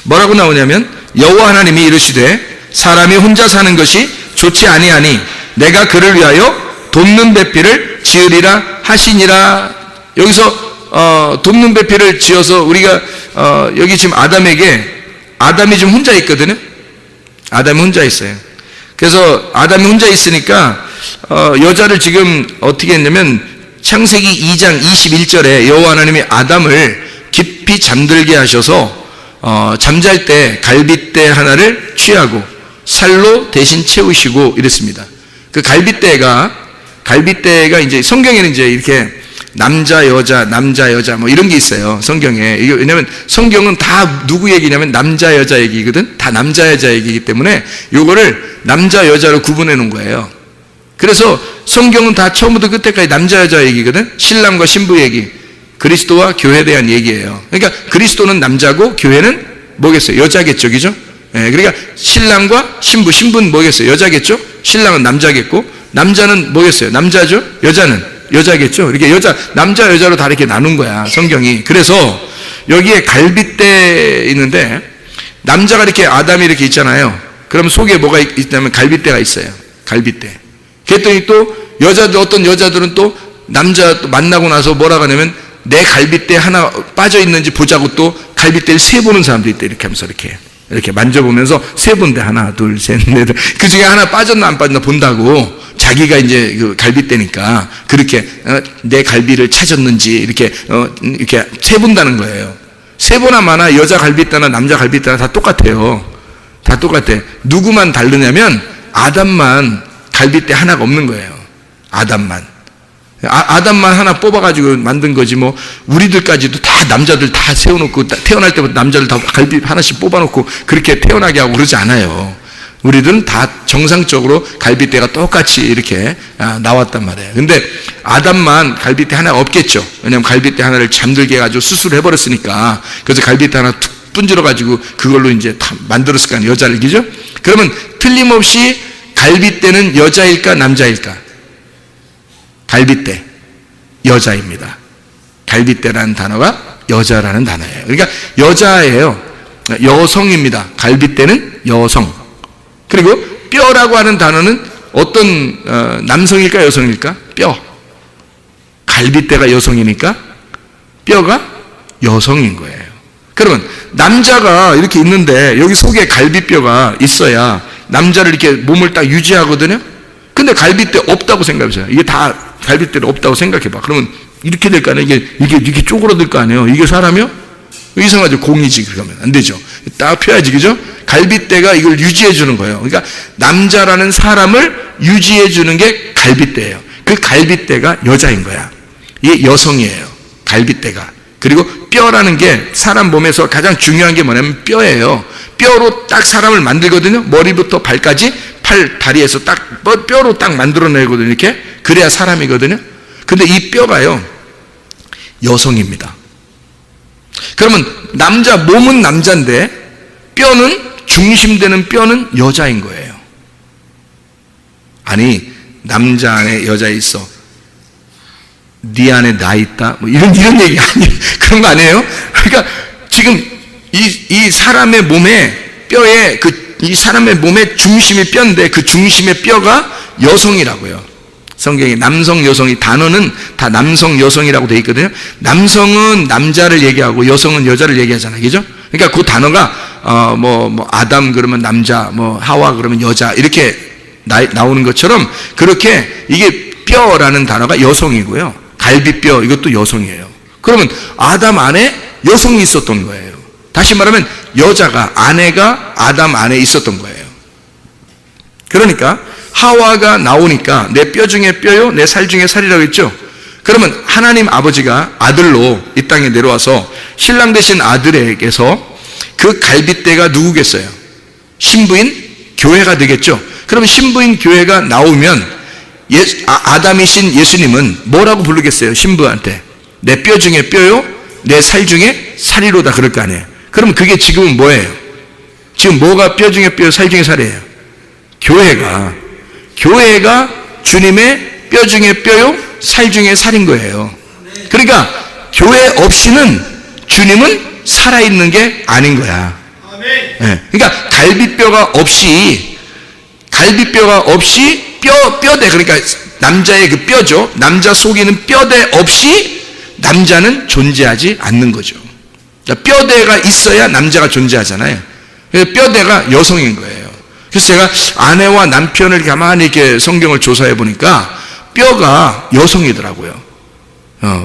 뭐라고 나오냐면 여호와 하나님이 이르시되 사람이 혼자 사는 것이 좋지 아니하니 내가 그를 위하여 돕는 배필을 지으리라 하시니라. 여기서 돕는 배필을 지어서 우리가 여기 지금 아담이 지금 혼자 있거든요. 아담이 혼자 있어요. 그래서 아담이 혼자 있으니까 여자를 지금 어떻게 했냐면 창세기 2장 21절에 여호와 하나님이 아담을 깊이 잠들게 하셔서 잠잘 때 갈빗대 하나를 취하고 살로 대신 채우시고 이랬습니다. 그 갈빗대가 이제 성경에는 이제 이렇게 남자 여자 뭐 이런 게 있어요, 성경에. 이게 왜냐면 성경은 다 누구 얘기냐면 남자 여자 얘기거든. 다 남자 여자 얘기이기 때문에 요거를 남자 여자로 구분해 놓은 거예요. 그래서 성경은 다 처음부터 끝까지 남자 여자 얘기거든. 신랑과 신부 얘기, 그리스도와 교회에 대한 얘기예요. 그러니까 그리스도는 남자고 교회는 뭐겠어요? 여자겠죠, 그죠? 예, 그러니까 신랑과 신부는 뭐겠어요? 여자겠죠? 신랑은 남자겠고, 남자는 뭐겠어요? 남자죠? 여자는 여자겠죠? 이렇게 남자 여자로 다 이렇게 나눈 거야, 성경이. 그래서 여기에 갈빗대 있는데, 남자가 이렇게 아담이 이렇게 있잖아요. 그럼 속에 뭐가 있냐면 갈빗대가 있어요. 갈빗대. 그랬더니 또 어떤 여자들은 또 남자 만나고 나서 뭐라고 하냐면, 내 갈빗대 하나 빠져 있는지 보자고 또 갈빗대를 세보는 사람도 있대. 이렇게 하면서 이렇게 만져보면서 세본데 하나, 둘, 셋, 넷. 그 중에 하나 빠졌나 안 빠졌나 본다고. 자기가 이제 그 갈빗대니까 그렇게 내 갈비를 찾았는지 이렇게 세본다는 거예요. 세보나 마나 여자 갈빗대나 남자 갈빗대나 다 똑같아요. 다 똑같아. 누구만 다르냐면 아담만 갈빗대 하나가 없는 거예요. 아담만 하나 뽑아가지고 만든 거지. 뭐 우리들까지도 다 남자들 다 세워놓고 태어날 때부터 남자들 다 갈비 하나씩 뽑아놓고 그렇게 태어나게 하고 그러지 않아요. 우리들은 다 정상적으로 갈빗대가 똑같이 이렇게 나왔단 말이에요. 근데 아담만 갈빗대 하나가 없겠죠. 왜냐하면 갈빗대 하나를 잠들게 해가지고 수술을 해버렸으니까. 그래서 갈빗대 하나 툭 분질러가지고 그걸로 이제 다 만들었을 거 아니에요, 여자를. 그죠? 그러면 틀림없이 갈빗대는 여자일까 남자일까? 갈빗대 여자입니다. 갈빗대라는 단어가 여자라는 단어예요. 그러니까 여자예요. 여성입니다. 갈빗대는 여성. 그리고 뼈라고 하는 단어는 어떤 남성일까 여성일까? 뼈. 갈빗대가 여성이니까 뼈가 여성인 거예요. 그러면 남자가 이렇게 있는데 여기 속에 갈빗뼈가 있어야 남자를 이렇게 몸을 딱 유지하거든요. 근데 갈빗대 없다고 생각해보세요. 이게 다 갈빗대가 없다고 생각해봐. 그러면 이렇게 될 거 아니에요. 이게 쪼그라들 거 아니에요. 이게 사람이요? 이상하죠. 공이지. 그러면 안 되죠. 딱 펴야지, 그죠? 갈빗대가 이걸 유지해 주는 거예요. 그러니까 남자라는 사람을 유지해 주는 게 갈빗대예요. 그 갈빗대가 여자인 거야. 이게 여성이에요. 갈빗대가. 그리고 뼈라는 게 사람 몸에서 가장 중요한 게 뭐냐면 뼈예요. 뼈로 딱 사람을 만들거든요. 머리부터 발까지 다리에서 딱 뼈로 딱 만들어내거든요. 이렇게. 그래야 사람이거든요. 근데 이 뼈가요, 여성입니다. 그러면 몸은 남자인데 중심되는 뼈는 여자인 거예요. 아니, 남자 안에 여자 있어. 네 안에 나 있다. 뭐 이런 얘기 아니에요. 그런 거 아니에요? 그러니까 지금 이 사람의 몸에 뼈에 이 사람의 몸의 중심이 뼈인데 그 중심의 뼈가 여성이라고요. 성경에 남성, 여성이 단어는 다 남성, 여성이라고 되어 있거든요. 남성은 남자를 얘기하고 여성은 여자를 얘기하잖아요. 그죠? 그러니까 그 단어가 아담 그러면 남자, 하와 그러면 여자 이렇게 나오는 것처럼 그렇게 이게 뼈라는 단어가 여성이고요. 갈비뼈 이것도 여성이에요. 그러면 아담 안에 여성이 있었던 거예요. 다시 말하면 아내가 아담 안에 있었던 거예요. 그러니까 하와가 나오니까 내 뼈 중에 뼈요, 내 살 중에 살이라고 했죠. 그러면 하나님 아버지가 아들로 이 땅에 내려와서 신랑 되신 아들에게서 그 갈빗대가 누구겠어요? 신부인 교회가 되겠죠. 그러면 신부인 교회가 나오면 아담이신 예수님은 뭐라고 부르겠어요? 신부한테 내 뼈 중에 뼈요, 내 살 중에 살이로다 그럴 거 아니에요. 그러면 그게 지금은 뭐예요? 지금 뭐가 뼈 중에 뼈, 살 중에 살이에요? 교회가 주님의 뼈 중에 뼈요, 살 중에 살인 거예요. 그러니까 교회 없이는 주님은 살아있는 게 아닌 거야. 네. 그러니까 갈빗뼈가 없이 뼈대, 그러니까 남자의 그 뼈죠. 남자 속에 있는 뼈대 없이 남자는 존재하지 않는 거죠. 그러니까 뼈대가 있어야 남자가 존재하잖아요. 그래서 뼈대가 여성인 거예요. 그래서 제가 아내와 남편을 가만히 이렇게 성경을 조사해 보니까 뼈가 여성이더라고요.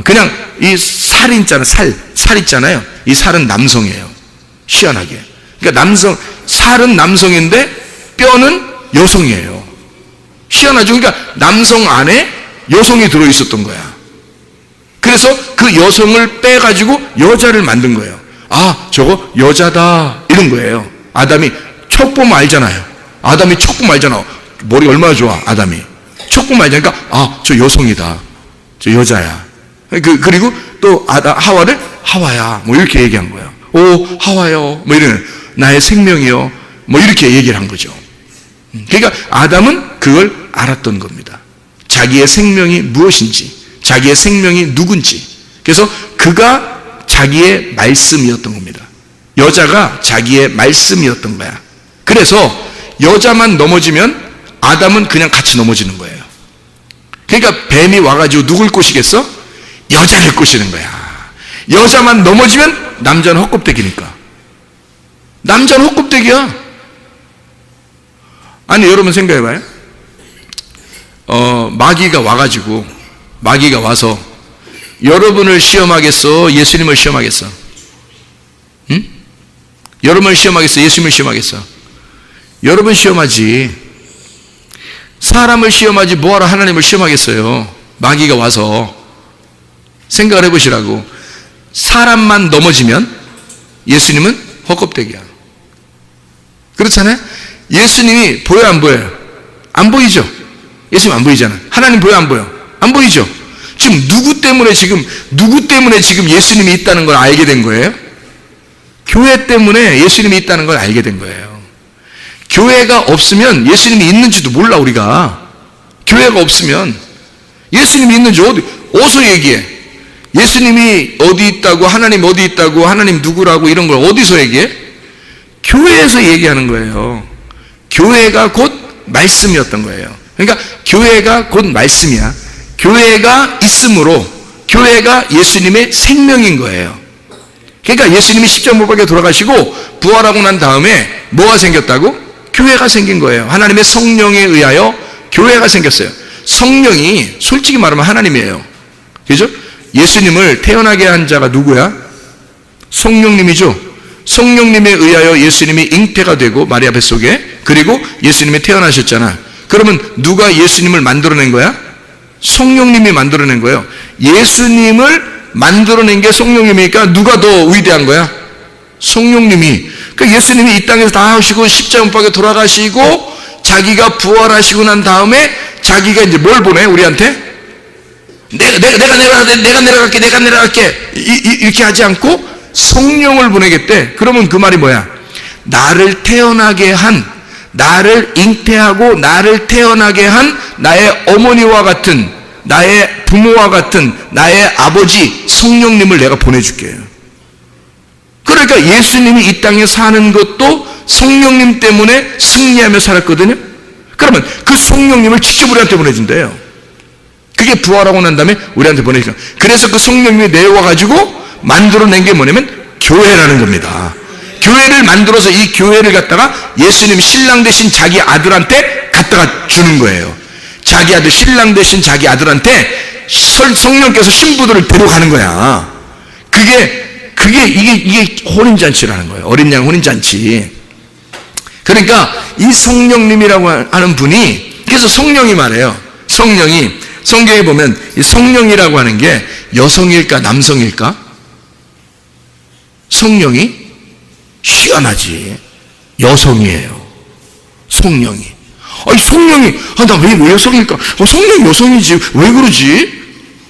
그냥 이 살 있잖아요. 이 살은 남성이에요. 희한하게. 그러니까 살은 남성인데 뼈는 여성이에요. 희한하죠. 그러니까 남성 안에 여성이 들어 있었던 거야. 그래서 그 여성을 빼가지고 여자를 만든 거예요. 아, 저거 여자다 이런 거예요. 아담이 척 보면 알잖아요. 아담이 척 보면 알잖아. 머리 얼마나 좋아 아담이. 척 보면 알잖아. 그러니까 아, 저 여성이다, 저 여자야. 그리고 또 하와를 하와야 뭐 이렇게 얘기한 거예요. 오, 하와요 뭐 이런, 나의 생명이요 뭐 이렇게 얘기를 한 거죠. 그러니까 아담은 그걸 알았던 겁니다. 자기의 생명이 무엇인지, 자기의 생명이 누군지. 그래서 그가 자기의 말씀이었던 겁니다. 여자가 자기의 말씀이었던 거야. 그래서 여자만 넘어지면 아담은 그냥 같이 넘어지는 거예요. 그러니까 뱀이 와가지고 누굴 꼬시겠어? 여자를 꼬시는 거야. 여자만 넘어지면 남자는 헛껍데기니까. 남자는 헛껍데기야. 아니, 여러분 생각해봐요. 마귀가 와서 여러분을 시험하겠어? 예수님을 시험하겠어? 응? 여러분을 시험하겠어? 예수님을 시험하겠어? 여러분 시험하지. 사람을 시험하지 뭐하러 하나님을 시험하겠어요? 마귀가 와서. 생각을 해보시라고. 사람만 넘어지면 예수님은 헛껍데기야. 그렇잖아요? 예수님이 보여요, 안 보여요? 안 보이죠? 예수님 안 보이잖아. 하나님 보여, 안 보여? 안 보이죠? 지금 누구 때문에 지금 예수님이 있다는 걸 알게 된 거예요? 교회 때문에 예수님이 있다는 걸 알게 된 거예요. 교회가 없으면 예수님이 있는지도 몰라, 우리가. 교회가 없으면 예수님이 있는지 어디서 얘기해? 예수님이 어디 있다고, 하나님 어디 있다고, 하나님 누구라고 이런 걸 어디서 얘기해? 교회에서 얘기하는 거예요. 교회가 곧 말씀이었던 거예요. 그러니까 교회가 곧 말씀이야. 교회가 있으므로 교회가 예수님의 생명인 거예요. 그러니까 예수님이 십자가 못 박혀 돌아가시고 부활하고 난 다음에 뭐가 생겼다고? 교회가 생긴 거예요. 하나님의 성령에 의하여 교회가 생겼어요. 성령이 솔직히 말하면 하나님이에요. 그죠? 예수님을 태어나게 한 자가 누구야? 성령님이죠. 성령님에 의하여 예수님이 잉태가 되고 마리아 뱃속에, 그리고 예수님이 태어나셨잖아. 그러면 누가 예수님을 만들어낸 거야? 성령님이 만들어낸 거예요. 예수님을 만들어낸 게 성령님이니까 누가 더 위대한 거야? 성령님이. 그러니까 예수님이 이 땅에서 다 하시고 십자가 못 박혀 돌아가시고 자기가 부활하시고 난 다음에 자기가 이제 뭘 보내? 우리한테? 내가 내려갈게 이렇게 하지 않고 성령을 보내겠대. 그러면 그 말이 뭐야? 나를 태어나게 한, 나를 잉태하고 나를 태어나게 한 나의 어머니와 같은, 나의 부모와 같은 나의 아버지 성령님을 내가 보내줄게요. 그러니까 예수님이 이 땅에 사는 것도 성령님 때문에 승리하며 살았거든요. 그러면 그 성령님을 직접 우리한테 보내준대요. 그게 부활하고 난 다음에 우리한테 보내주니까. 그래서 그 성령님이 내려와가지고 만들어낸 게 뭐냐면 교회라는 겁니다. 교회를 만들어서 이 교회를 갖다가 예수님 신랑 되신 자기 아들한테 갖다가 주는 거예요. 자기 아들, 신랑 되신 자기 아들한테 성령께서 신부들을 데려가는 거야. 이게 혼인잔치라는 거예요. 어린 양 혼인잔치. 그러니까 이 성령님이라고 하는 분이, 그래서 성령이 말해요. 성경에 보면 이 성령이라고 하는 게 여성일까 남성일까? 성령이 희한하지. 여성이에요. 성령이. 아니, 성령이, 나 왜 여성일까? 성령이 여성이지. 왜 그러지?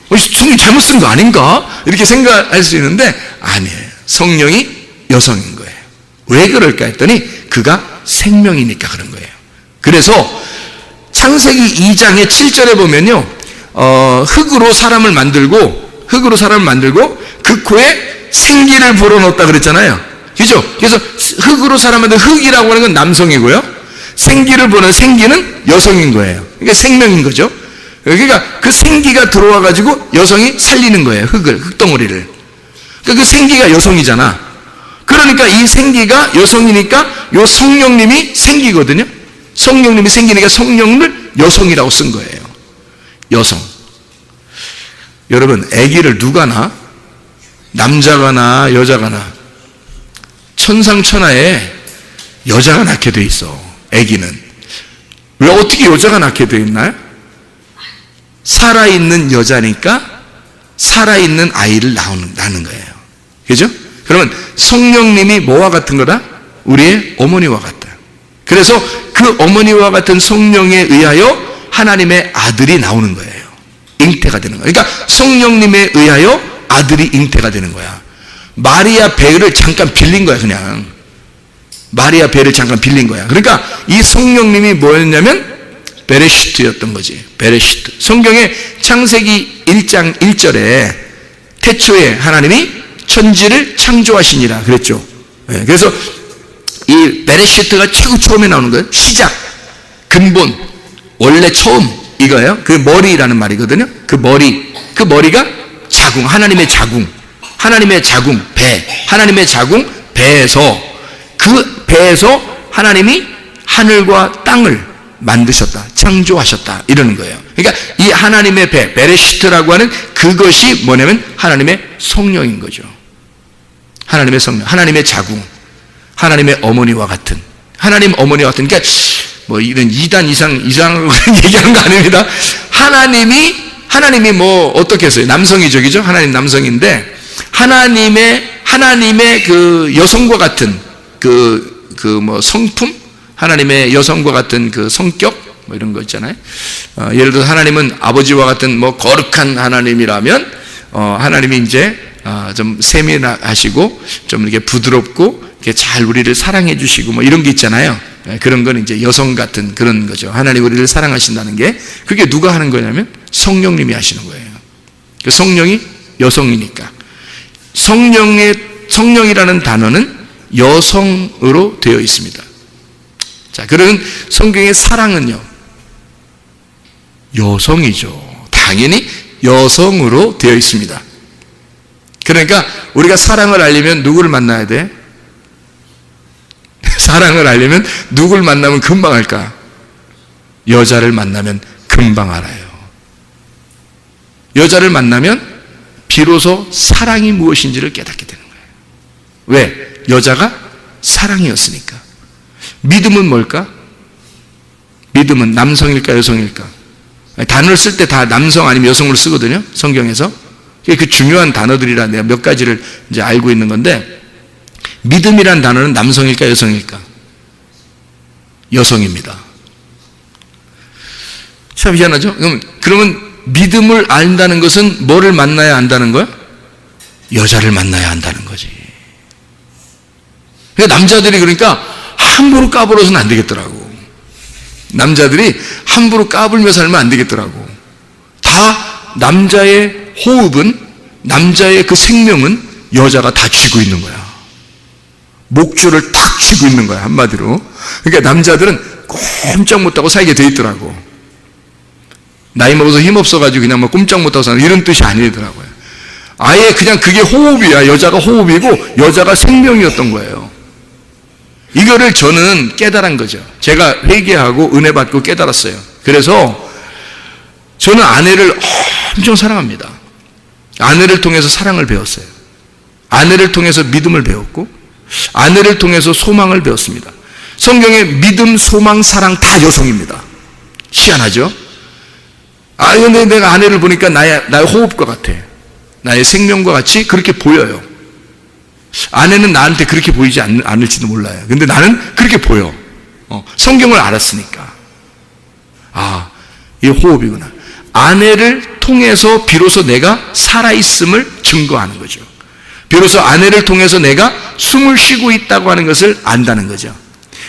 성령이 잘못 쓴 거 아닌가? 이렇게 생각할 수 있는데, 아니에요. 성령이 여성인 거예요. 왜 그럴까 했더니, 그가 생명이니까 그런 거예요. 그래서, 창세기 2장의 7절에 보면요, 흙으로 사람을 만들고, 그 코에 생기를 불어넣었다 그랬잖아요. 그죠? 그래서 흙으로 사람을 만든 흙이라고 하는 건 남성이고요. 생기를 보는 생기는 여성인 거예요. 그러니까 생명인 거죠. 그러니까 그 생기가 들어와가지고 여성이 살리는 거예요. 흙덩어리를. 그러니까 그 생기가 여성이잖아. 그러니까 이 생기가 여성이니까 요 성령님이 생기거든요. 성령님이 생기니까 성령을 여성이라고 쓴 거예요. 여성. 여러분, 아기를 누가 낳아? 남자가 낳아, 여자가 낳아? 천상천하에 여자가 낳게 돼 있어. 아기는. 왜 어떻게 여자가 낳게 돼 있나요? 살아있는 여자니까 살아있는 아이를 낳는 거예요. 그죠? 그러면 성령님이 뭐와 같은 거다? 우리의 어머니와 같다. 그래서 그 어머니와 같은 성령에 의하여 하나님의 아들이 나오는 거예요. 잉태가 되는 거예요. 그러니까 성령님에 의하여 아들이 잉태가 되는 거야. 마리아 배를 잠깐 빌린 거야, 그냥. 마리아 배를 잠깐 빌린 거야. 그러니까 이 성령님이 뭐였냐면 베레시트였던 거지. 베레시트. 성경의 창세기 1장 1절에 태초에 하나님이 천지를 창조하시니라 그랬죠. 네, 그래서 이 베레시트가 최고 처음에 나오는 거예요. 시작, 근본, 원래 처음, 이거예요. 그 머리라는 말이거든요. 그 머리가 자궁, 하나님의 자궁, 배, 하나님의 자궁, 배에서, 그 배에서 하나님이 하늘과 땅을 만드셨다, 창조하셨다, 이러는 거예요. 그러니까 이 하나님의 배, 베레시트라고 하는 그것이 뭐냐면 하나님의 성령인 거죠. 하나님의 성령, 하나님의 자궁, 하나님의 어머니와 같은, 하나님 어머니와 같은, 그러니까 뭐 이런 2단 이상 얘기하는 거 아닙니다. 하나님이 뭐 어떻게 했어요? 남성이죠, 그죠? 하나님 남성인데 하나님의 그 여성과 같은 뭐 성품, 하나님의 여성과 같은 그 성격, 뭐 이런 거 있잖아요. 예를 들어서 하나님은 아버지와 같은 뭐 거룩한 하나님이라면 하나님이 이제 좀 세밀하시고 좀 이렇게 부드럽고 이렇게 잘 우리를 사랑해 주시고 뭐 이런 게 있잖아요. 그런 건 이제 여성 같은 그런 거죠. 하나님 우리를 사랑하신다는 게, 그게 누가 하는 거냐면 성령님이 하시는 거예요. 그 성령이 여성이니까. 성령이라는 단어는 여성으로 되어 있습니다. 자, 그런 성경의 사랑은요, 여성이죠. 당연히 여성으로 되어 있습니다. 그러니까 우리가 사랑을 알려면 누구를 만나야 돼? 사랑을 알려면 누굴 만나면 금방 알까? 여자를 만나면 금방 알아요. 여자를 만나면 비로소 사랑이 무엇인지를 깨닫게 되는 거예요. 왜? 여자가 사랑이었으니까. 믿음은 뭘까? 믿음은 남성일까 여성일까? 단어를 쓸 때 다 남성 아니면 여성으로 쓰거든요, 성경에서. 그 중요한 단어들이라 내가 몇 가지를 이제 알고 있는 건데, 믿음이란 단어는 남성일까 여성일까? 여성입니다. 참 희한하죠? 그러면 믿음을 안다는 것은 뭐를 만나야 안다는 거야? 여자를 만나야 한다는 거지. 남자들이 그러니까 함부로 까불어서는 안 되겠더라고. 남자들이 함부로 까불며 살면 안 되겠더라고. 다 남자의 호흡은, 남자의 그 생명은 여자가 다 쥐고 있는 거야. 목줄을 탁 쥐고 있는 거야, 한마디로. 그러니까 남자들은 꼼짝 못하고 살게 돼 있더라고. 나이 먹어서 힘없어가지고 그냥 뭐 꼼짝 못하고 사는 이런 뜻이 아니더라고요. 아예 그냥 그게 호흡이야. 여자가 호흡이고 여자가 생명이었던 거예요. 이거를 저는 깨달은 거죠. 제가 회개하고 은혜 받고 깨달았어요. 그래서 저는 아내를 엄청 사랑합니다. 아내를 통해서 사랑을 배웠어요. 아내를 통해서 믿음을 배웠고, 아내를 통해서 소망을 배웠습니다. 성경에 믿음, 소망, 사랑 다 여성입니다. 희한하죠? 근데 내가 아내를 보니까 나의 호흡과 같아. 나의 생명과 같이 그렇게 보여요. 아내는 나한테 그렇게 보이지 않을지도 몰라요. 근데 나는 그렇게 보여. 성경을 알았으니까. 이 호흡이구나. 아내를 통해서 비로소 내가 살아있음을 증거하는 거죠. 비로소 아내를 통해서 내가 숨을 쉬고 있다고 하는 것을 안다는 거죠.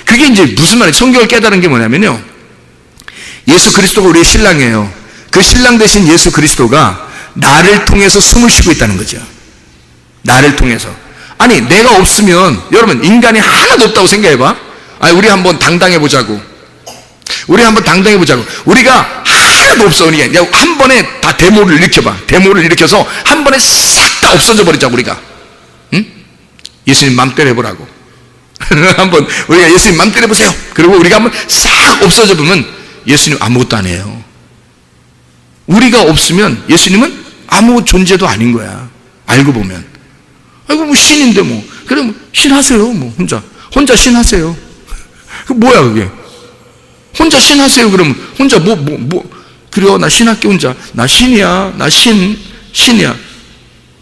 그게 이제 무슨 말이에요? 성경을 깨달은 게 뭐냐면요, 예수 그리스도가 우리의 신랑이에요. 그 신랑 되신 예수 그리스도가 나를 통해서 숨을 쉬고 있다는 거죠. 나를 통해서. 아니, 내가 없으면, 여러분, 인간이 하나도 없다고 생각해봐. 우리 한번 당당해보자고. 우리가 하나도 없어. 그냥 한 번에 다 데모를 일으켜봐. 데모를 일으켜서 한 번에 싹 다 없어져 버리자, 우리가. 응? 예수님 맘대로 해보라고. 한번 우리가 예수님 맘대로 해보세요. 그리고 우리가 한번 싹 없어져 보면 예수님 아무것도 안 해요. 우리가 없으면 예수님은 아무 존재도 아닌 거야. 알고 보면. 뭐 신인데 뭐. 그럼 신하세요. 뭐 혼자 신하세요. 그 뭐야 그게? 혼자 신하세요. 그러면 혼자 그래요. 나 신할게 혼자. 나 신이야. 나 신이야.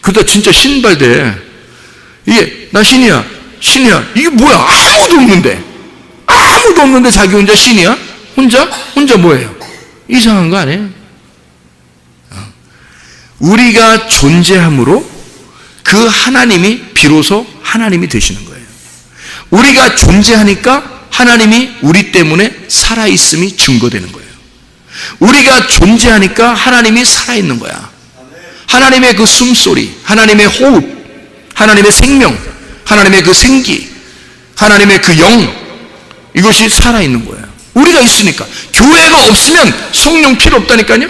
그러다 진짜 신발돼. 이게 나 신이야. 이게 뭐야? 아무도 없는데 자기 혼자 신이야? 혼자 뭐예요? 이상한 거 아니에요? 우리가 존재함으로 그 하나님이 비로소 하나님이 되시는 거예요. 우리가 존재하니까 하나님이 우리 때문에 살아있음이 증거되는 거예요. 우리가 존재하니까 하나님이 살아있는 거야. 하나님의 그 숨소리, 하나님의 호흡, 하나님의 생명, 하나님의 그 생기, 하나님의 그 영, 이것이 살아있는 거예요. 우리가 있으니까. 교회가 없으면 성령 필요 없다니까요.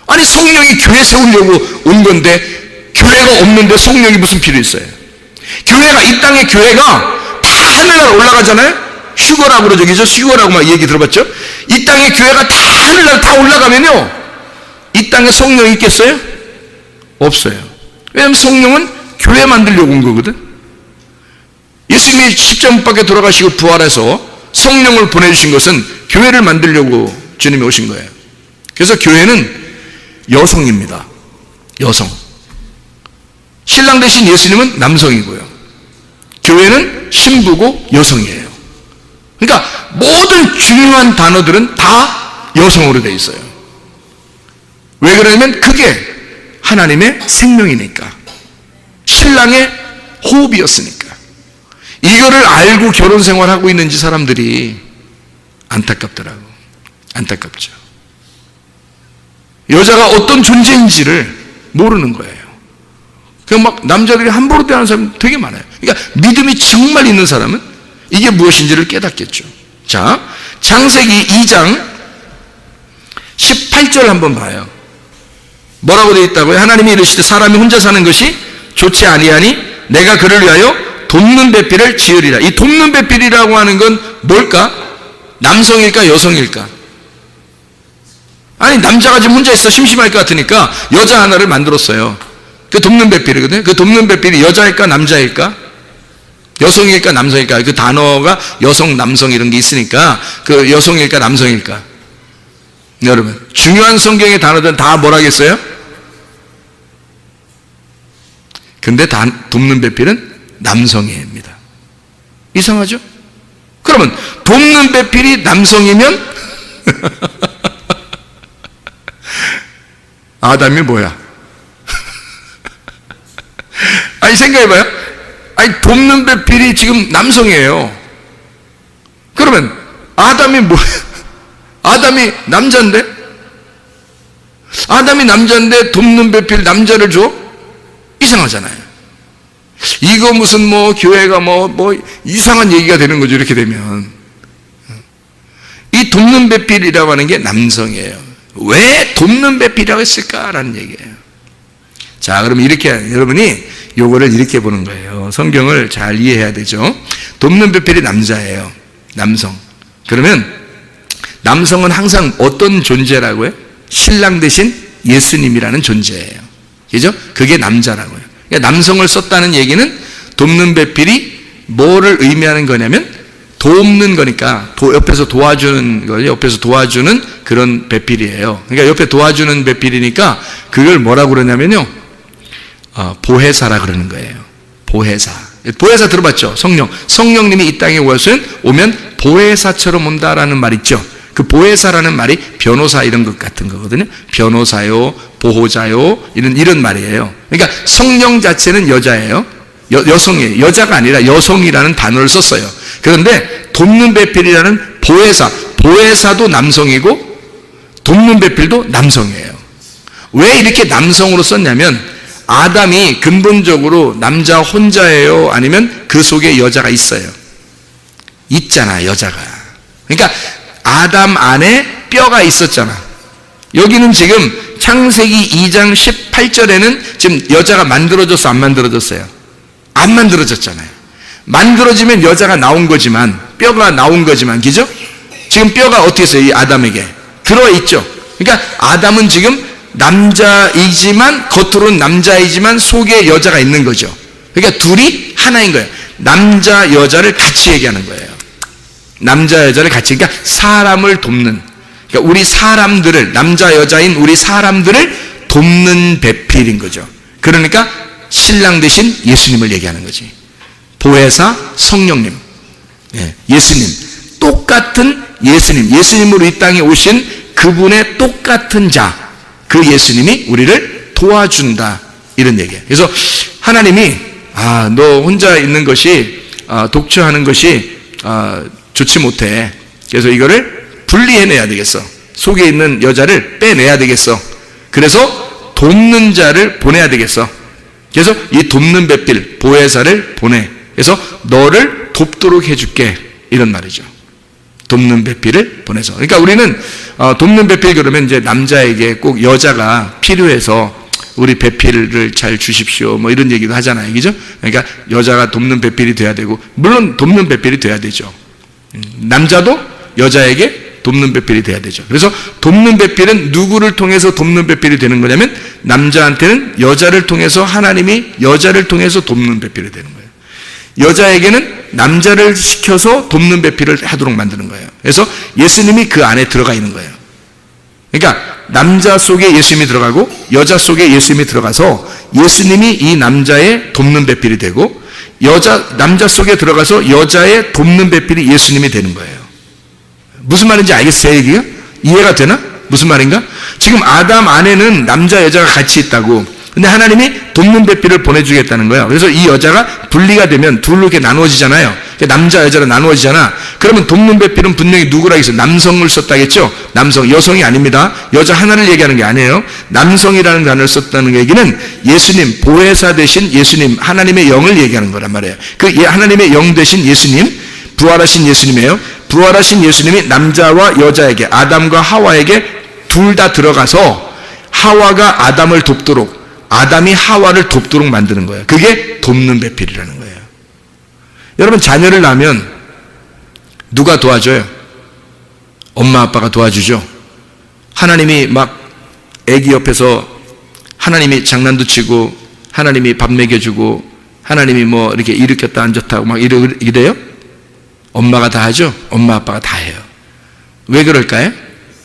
아니 성령이 교회 세우려고 온 건데 교회가 없는데 성령이 무슨 필요 있어요? 교회가, 이 땅의 교회가 다 하늘나라 올라가잖아요. 휴거라고 그러죠. 그죠? 휴거라고 막 얘기 들어봤죠? 이 땅의 교회가 다 하늘나라 다 올라가면요, 이 땅에 성령이 있겠어요? 없어요. 왜냐하면 성령은 교회 만들려고 온 거거든. 예수님이 십자가 못 박혀 돌아가시고 부활해서 성령을 보내주신 것은 교회를 만들려고 주님이 오신 거예요. 그래서 교회는 여성입니다. 여성. 신랑 대신 예수님은 남성이고요. 교회는 신부고 여성이에요. 그러니까 모든 중요한 단어들은 다 여성으로 되어 있어요. 왜 그러냐면 그게 하나님의 생명이니까, 신랑의 호흡이었으니까. 이거를 알고 결혼 생활하고 있는지 사람들이 안타깝더라고. 안타깝죠. 여자가 어떤 존재인지를 모르는 거예요. 그냥 막 남자들이 함부로 대하는 사람 되게 많아요. 그러니까 믿음이 정말 있는 사람은 이게 무엇인지를 깨닫겠죠. 자, 창세기 2장 18절 한번 봐요. 뭐라고 되어 있다고요? 하나님이 이르시되 사람이 혼자 사는 것이 좋지 아니하니 내가 그를 위하여 돕는 배필을 지으리라. 이 돕는 배필이라고 하는 건 뭘까? 남성일까 여성일까? 아니 남자가 지금 혼자 있어 심심할 것 같으니까 여자 하나를 만들었어요. 그 돕는 배필이거든요. 그 돕는 배필이 여자일까 남자일까? 여성일까 남성일까? 그 단어가 여성 남성 이런 게 있으니까 그 여성일까 남성일까? 여러분 중요한 성경의 단어들은 다 뭐라겠어요? 근데 돕는 배필은 남성입니다. 이상하죠? 그러면 돕는 배필이 남성이면 아담이 뭐야? 아니 생각해봐요. 아니 돕는 배필이 지금 남성이에요. 그러면 아담이 뭐야? 아담이 남자인데? 아담이 남자인데 돕는 배필 남자를 줘? 이상하잖아요. 이거 무슨 뭐 교회가 뭐 이상한 얘기가 되는 거죠. 이렇게 되면 이 돕는 배필이라고 하는 게 남성이에요. 왜 돕는 배필이라고 했을까라는 얘기예요. 자, 그럼 이렇게 여러분이 요거를 이렇게 보는 거예요. 성경을 잘 이해해야 되죠. 돕는 배필이 남자예요. 남성. 그러면 남성은 항상 어떤 존재라고요? 신랑 대신 예수님이라는 존재예요. 그죠? 그게 남자라고요. 그러니까 남성을 썼다는 얘기는 돕는 배필이 뭐를 의미하는 거냐면 돕는 거니까 옆에서 도와주는 거예요. 옆에서 도와주는 그런 배필이에요. 그러니까 옆에 도와주는 배필이니까 그걸 뭐라고 그러냐면요, 보혜사라 그러는 거예요. 보혜사. 보혜사 들어봤죠? 성령님이 이 땅에 오면 보혜사처럼 온다라는 말 있죠. 그 보혜사라는 말이 변호사 이런 것 같은 거거든요. 변호사요, 보호자요, 이런 말이에요. 그러니까 성령 자체는 여자예요. 여성이에요. 여자가 아니라 여성이라는 단어를 썼어요. 그런데 돕는 배필이라는 보혜사도 남성이고 돕는 배필도 남성이에요. 왜 이렇게 남성으로 썼냐면 아담이 근본적으로 남자 혼자예요? 아니면 그 속에 여자가 있어요? 있잖아, 여자가. 그러니까 아담 안에 뼈가 있었잖아. 여기는 지금 창세기 2장 18절에는 지금 여자가 만들어졌어, 안 만들어졌어요? 안 만들어졌잖아요. 만들어지면 여자가 나온 거지만, 뼈가 나온 거지만, 그죠? 지금 뼈가 어떻게 했어요? 이 아담에게 들어와 있죠. 그러니까 아담은 지금 남자이지만, 겉으로는 남자이지만 속에 여자가 있는 거죠. 그러니까 둘이 하나인 거예요. 남자 여자를 같이 얘기하는 거예요. 남자 여자를 같이, 그러니까 사람을 돕는, 그러니까 우리 사람들을, 남자 여자인 우리 사람들을 돕는 배필인 거죠. 그러니까 신랑 대신 예수님을 얘기하는 거지. 보혜사 성령님, 예수님, 똑같은 예수님, 예수님으로 이 땅에 오신 그분의 똑같은 자, 그 예수님이 우리를 도와준다, 이런 얘기예요. 그래서 하나님이 너 혼자 있는 것이 독처하는 것이 좋지 못해. 그래서 이거를 분리해내야 되겠어. 속에 있는 여자를 빼내야 되겠어. 그래서 돕는 자를 보내야 되겠어. 그래서 이 돕는 배필 보혜사를 보내. 그래서 너를 돕도록 해줄게, 이런 말이죠. 돕는 배필을 보내서. 그러니까 우리는 돕는 배필 그러면 이제 남자에게 꼭 여자가 필요해서 우리 배필을 잘 주십시오, 뭐 이런 얘기도 하잖아요, 그죠? 그러니까 여자가 돕는 배필이 돼야 되고, 물론 돕는 배필이 돼야 되죠. 남자도 여자에게 돕는 배필이 돼야 되죠. 그래서 돕는 배필은 누구를 통해서 돕는 배필이 되는 거냐면, 남자한테는 여자를 통해서, 하나님이 여자를 통해서 돕는 배필이 되는 거예요. 여자에게는 남자를 시켜서 돕는 배필을 하도록 만드는 거예요. 그래서 예수님이 그 안에 들어가 있는 거예요. 그러니까 남자 속에 예수님이 들어가고 여자 속에 예수님이 들어가서 예수님이 이 남자의 돕는 배필이 되고, 남자 속에 들어가서 여자의 돕는 배필이 예수님이 되는 거예요. 무슨 말인지 알겠어요, 얘기가? 이해가 되나? 무슨 말인가? 지금 아담 안에는 남자 여자가 같이 있다고. 근데 하나님이 돕는 배필을 보내주겠다는 거예요. 그래서 이 여자가 분리가 되면 둘로 이렇게 나누어지잖아요. 남자 여자로 나누어지잖아. 그러면 돕는 배필은 분명히 누구라 했어요? 남성을 썼다겠죠? 남성, 여성이 아닙니다. 여자 하나를 얘기하는 게 아니에요. 남성이라는 단어를 썼다는 얘기는 예수님, 보혜사 대신 예수님, 하나님의 영을 얘기하는 거란 말이에요. 그 하나님의 영 대신 예수님, 부활하신 예수님이에요. 부활하신 예수님이 남자와 여자에게, 아담과 하와에게 둘 다 들어가서 하와가 아담을 돕도록, 아담이 하와를 돕도록 만드는 거예요. 그게 돕는 배필이라는 거예요. 여러분, 자녀를 낳으면 누가 도와줘요? 엄마 아빠가 도와주죠. 하나님이 막 애기 옆에서 하나님이 장난도 치고, 하나님이 밥 먹여주고, 하나님이 뭐 이렇게 일으켰다 앉았다 하고 막 이래요? 엄마가 다 하죠? 엄마 아빠가 다 해요. 왜 그럴까요?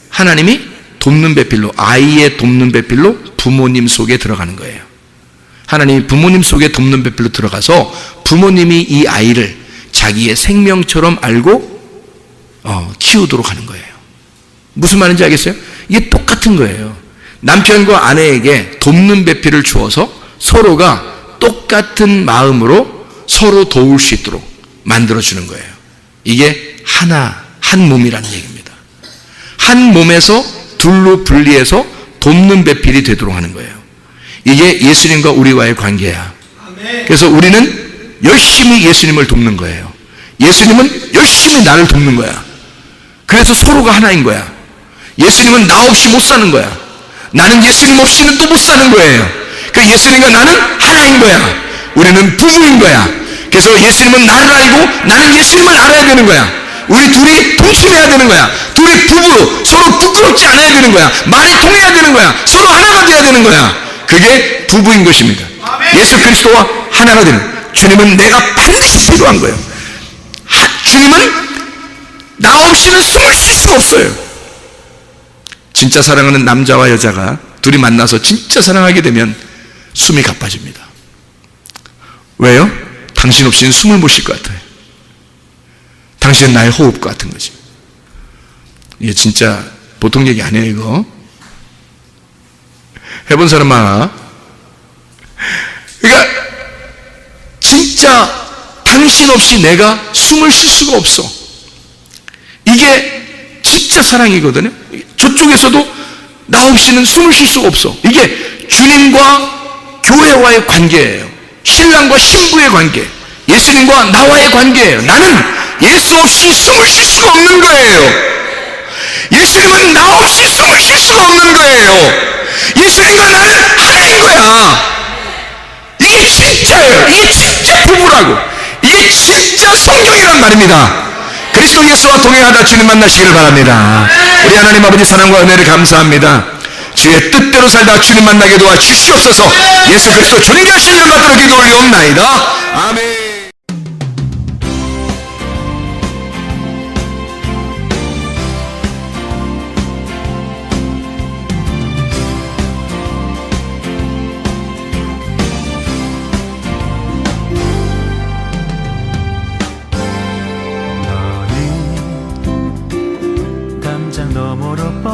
하나님이 돕는 배필로, 아이의 돕는 배필로 부모님 속에 들어가는 거예요. 하나님이 부모님 속에 돕는 배필로 들어가서 부모님이 이 아이를 자기의 생명처럼 알고 키우도록 하는 거예요. 무슨 말인지 알겠어요? 이게 똑같은 거예요. 남편과 아내에게 돕는 배필을 주어서 서로가 똑같은 마음으로 서로 도울 수 있도록 만들어주는 거예요. 이게 한 몸이라는 얘기입니다. 한 몸에서 둘로 분리해서 돕는 배필이 되도록 하는 거예요. 이게 예수님과 우리와의 관계야. 그래서 우리는 열심히 예수님을 돕는 거예요. 예수님은 열심히 나를 돕는 거야. 그래서 서로가 하나인 거야. 예수님은 나 없이 못 사는 거야. 나는 예수님 없이는 또 못 사는 거예요. 그 예수님과 나는 하나인 거야. 우리는 부부인 거야. 그래서 예수님은 나를 알고 나는 예수님을 알아야 되는 거야. 우리 둘이 동침해야 되는 거야. 둘이 부부로 서로 부끄럽지 않아야 되는 거야. 말이 통해야 되는 거야. 서로 하나가 돼야 되는 거야. 그게 부부인 것입니다. 예수 그리스도와 하나가 되는, 주님은 내가 반드시 필요한 거예요. 주님은 나 없이는 숨을 쉴 수가 없어요. 진짜 사랑하는 남자와 여자가 둘이 만나서 진짜 사랑하게 되면 숨이 가빠집니다. 왜요? 당신 없이는 숨을 못 쉴 것 같아요. 당신은 나의 호흡과 같은 거지. 이게 진짜 보통 얘기 아니에요, 이거. 해본 사람 많아. 그러니까 진짜 당신 없이 내가 숨을 쉴 수가 없어. 이게 진짜 사랑이거든요. 저쪽에서도 나 없이는 숨을 쉴 수가 없어. 이게 주님과 교회와의 관계예요. 신랑과 신부의 관계, 예수님과 나와의 관계예요. 나는 예수 없이 숨을 쉴 수가 없는 거예요. 예수님은 나 없이 숨을 쉴 수가 없는 거예요. 예수님과 나는 하나인 거야. 이게 진짜예요. 이게 진짜 부부라고. 이게 진짜 성경이란 말입니다. 그리스도 예수와 동행하다 주님 만나시기를 바랍니다. 우리 하나님 아버지 사랑과 은혜를 감사합니다. 주의 뜻대로 살다 주님 만나게 도와 주시옵소서. 예수 그리스도 존귀하신 이름 받들어 기도 올리옵나이다. 아멘.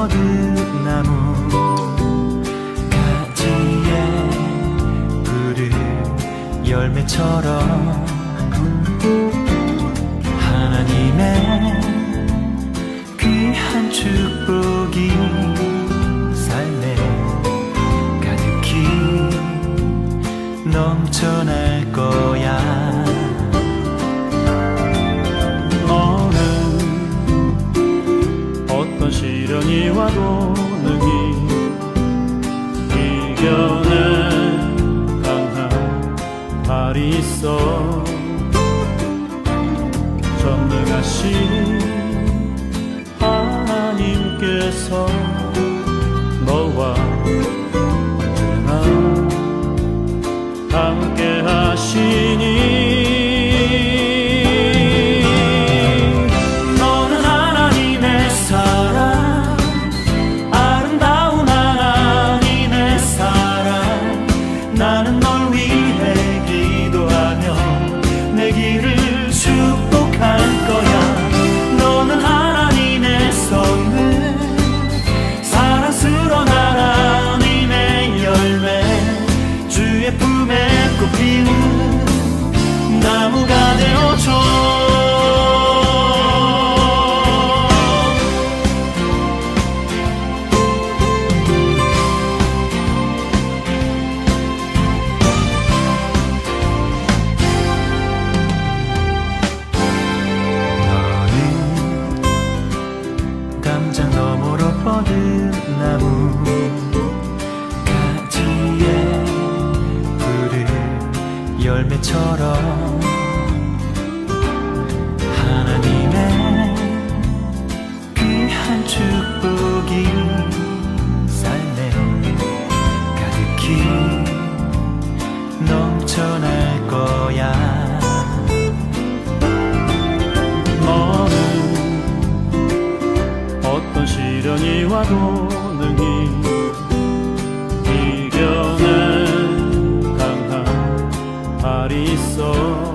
뻗은 나무 가지에 푸른 열매처럼 하나님의 귀한 축복이 삶에 가득히 넘쳐날 거야. 너는 어떤 시련이 와도 능히 이겨낼 강한 발이 있어. 전능하신 하나님께서 너와 언제나 함께 하시니 너는 하나님의 사랑, 아름다운 하나님의 사랑. 나는 널 위해 기도하며 내 길을 축복할 거야. 너는 하나님의 선물, 사랑스러운 하나님의 열매, 주의 품에 꽃피는 나무가 되어줘. 담장 너머로 뻗은 나무 가지에 푸른 열매처럼 하나님의 귀한 축복이 삶에 가득히 넘쳐날 거야. 너는 어떤 시련이 와도 능히 이겨낼 강한 발이 있어.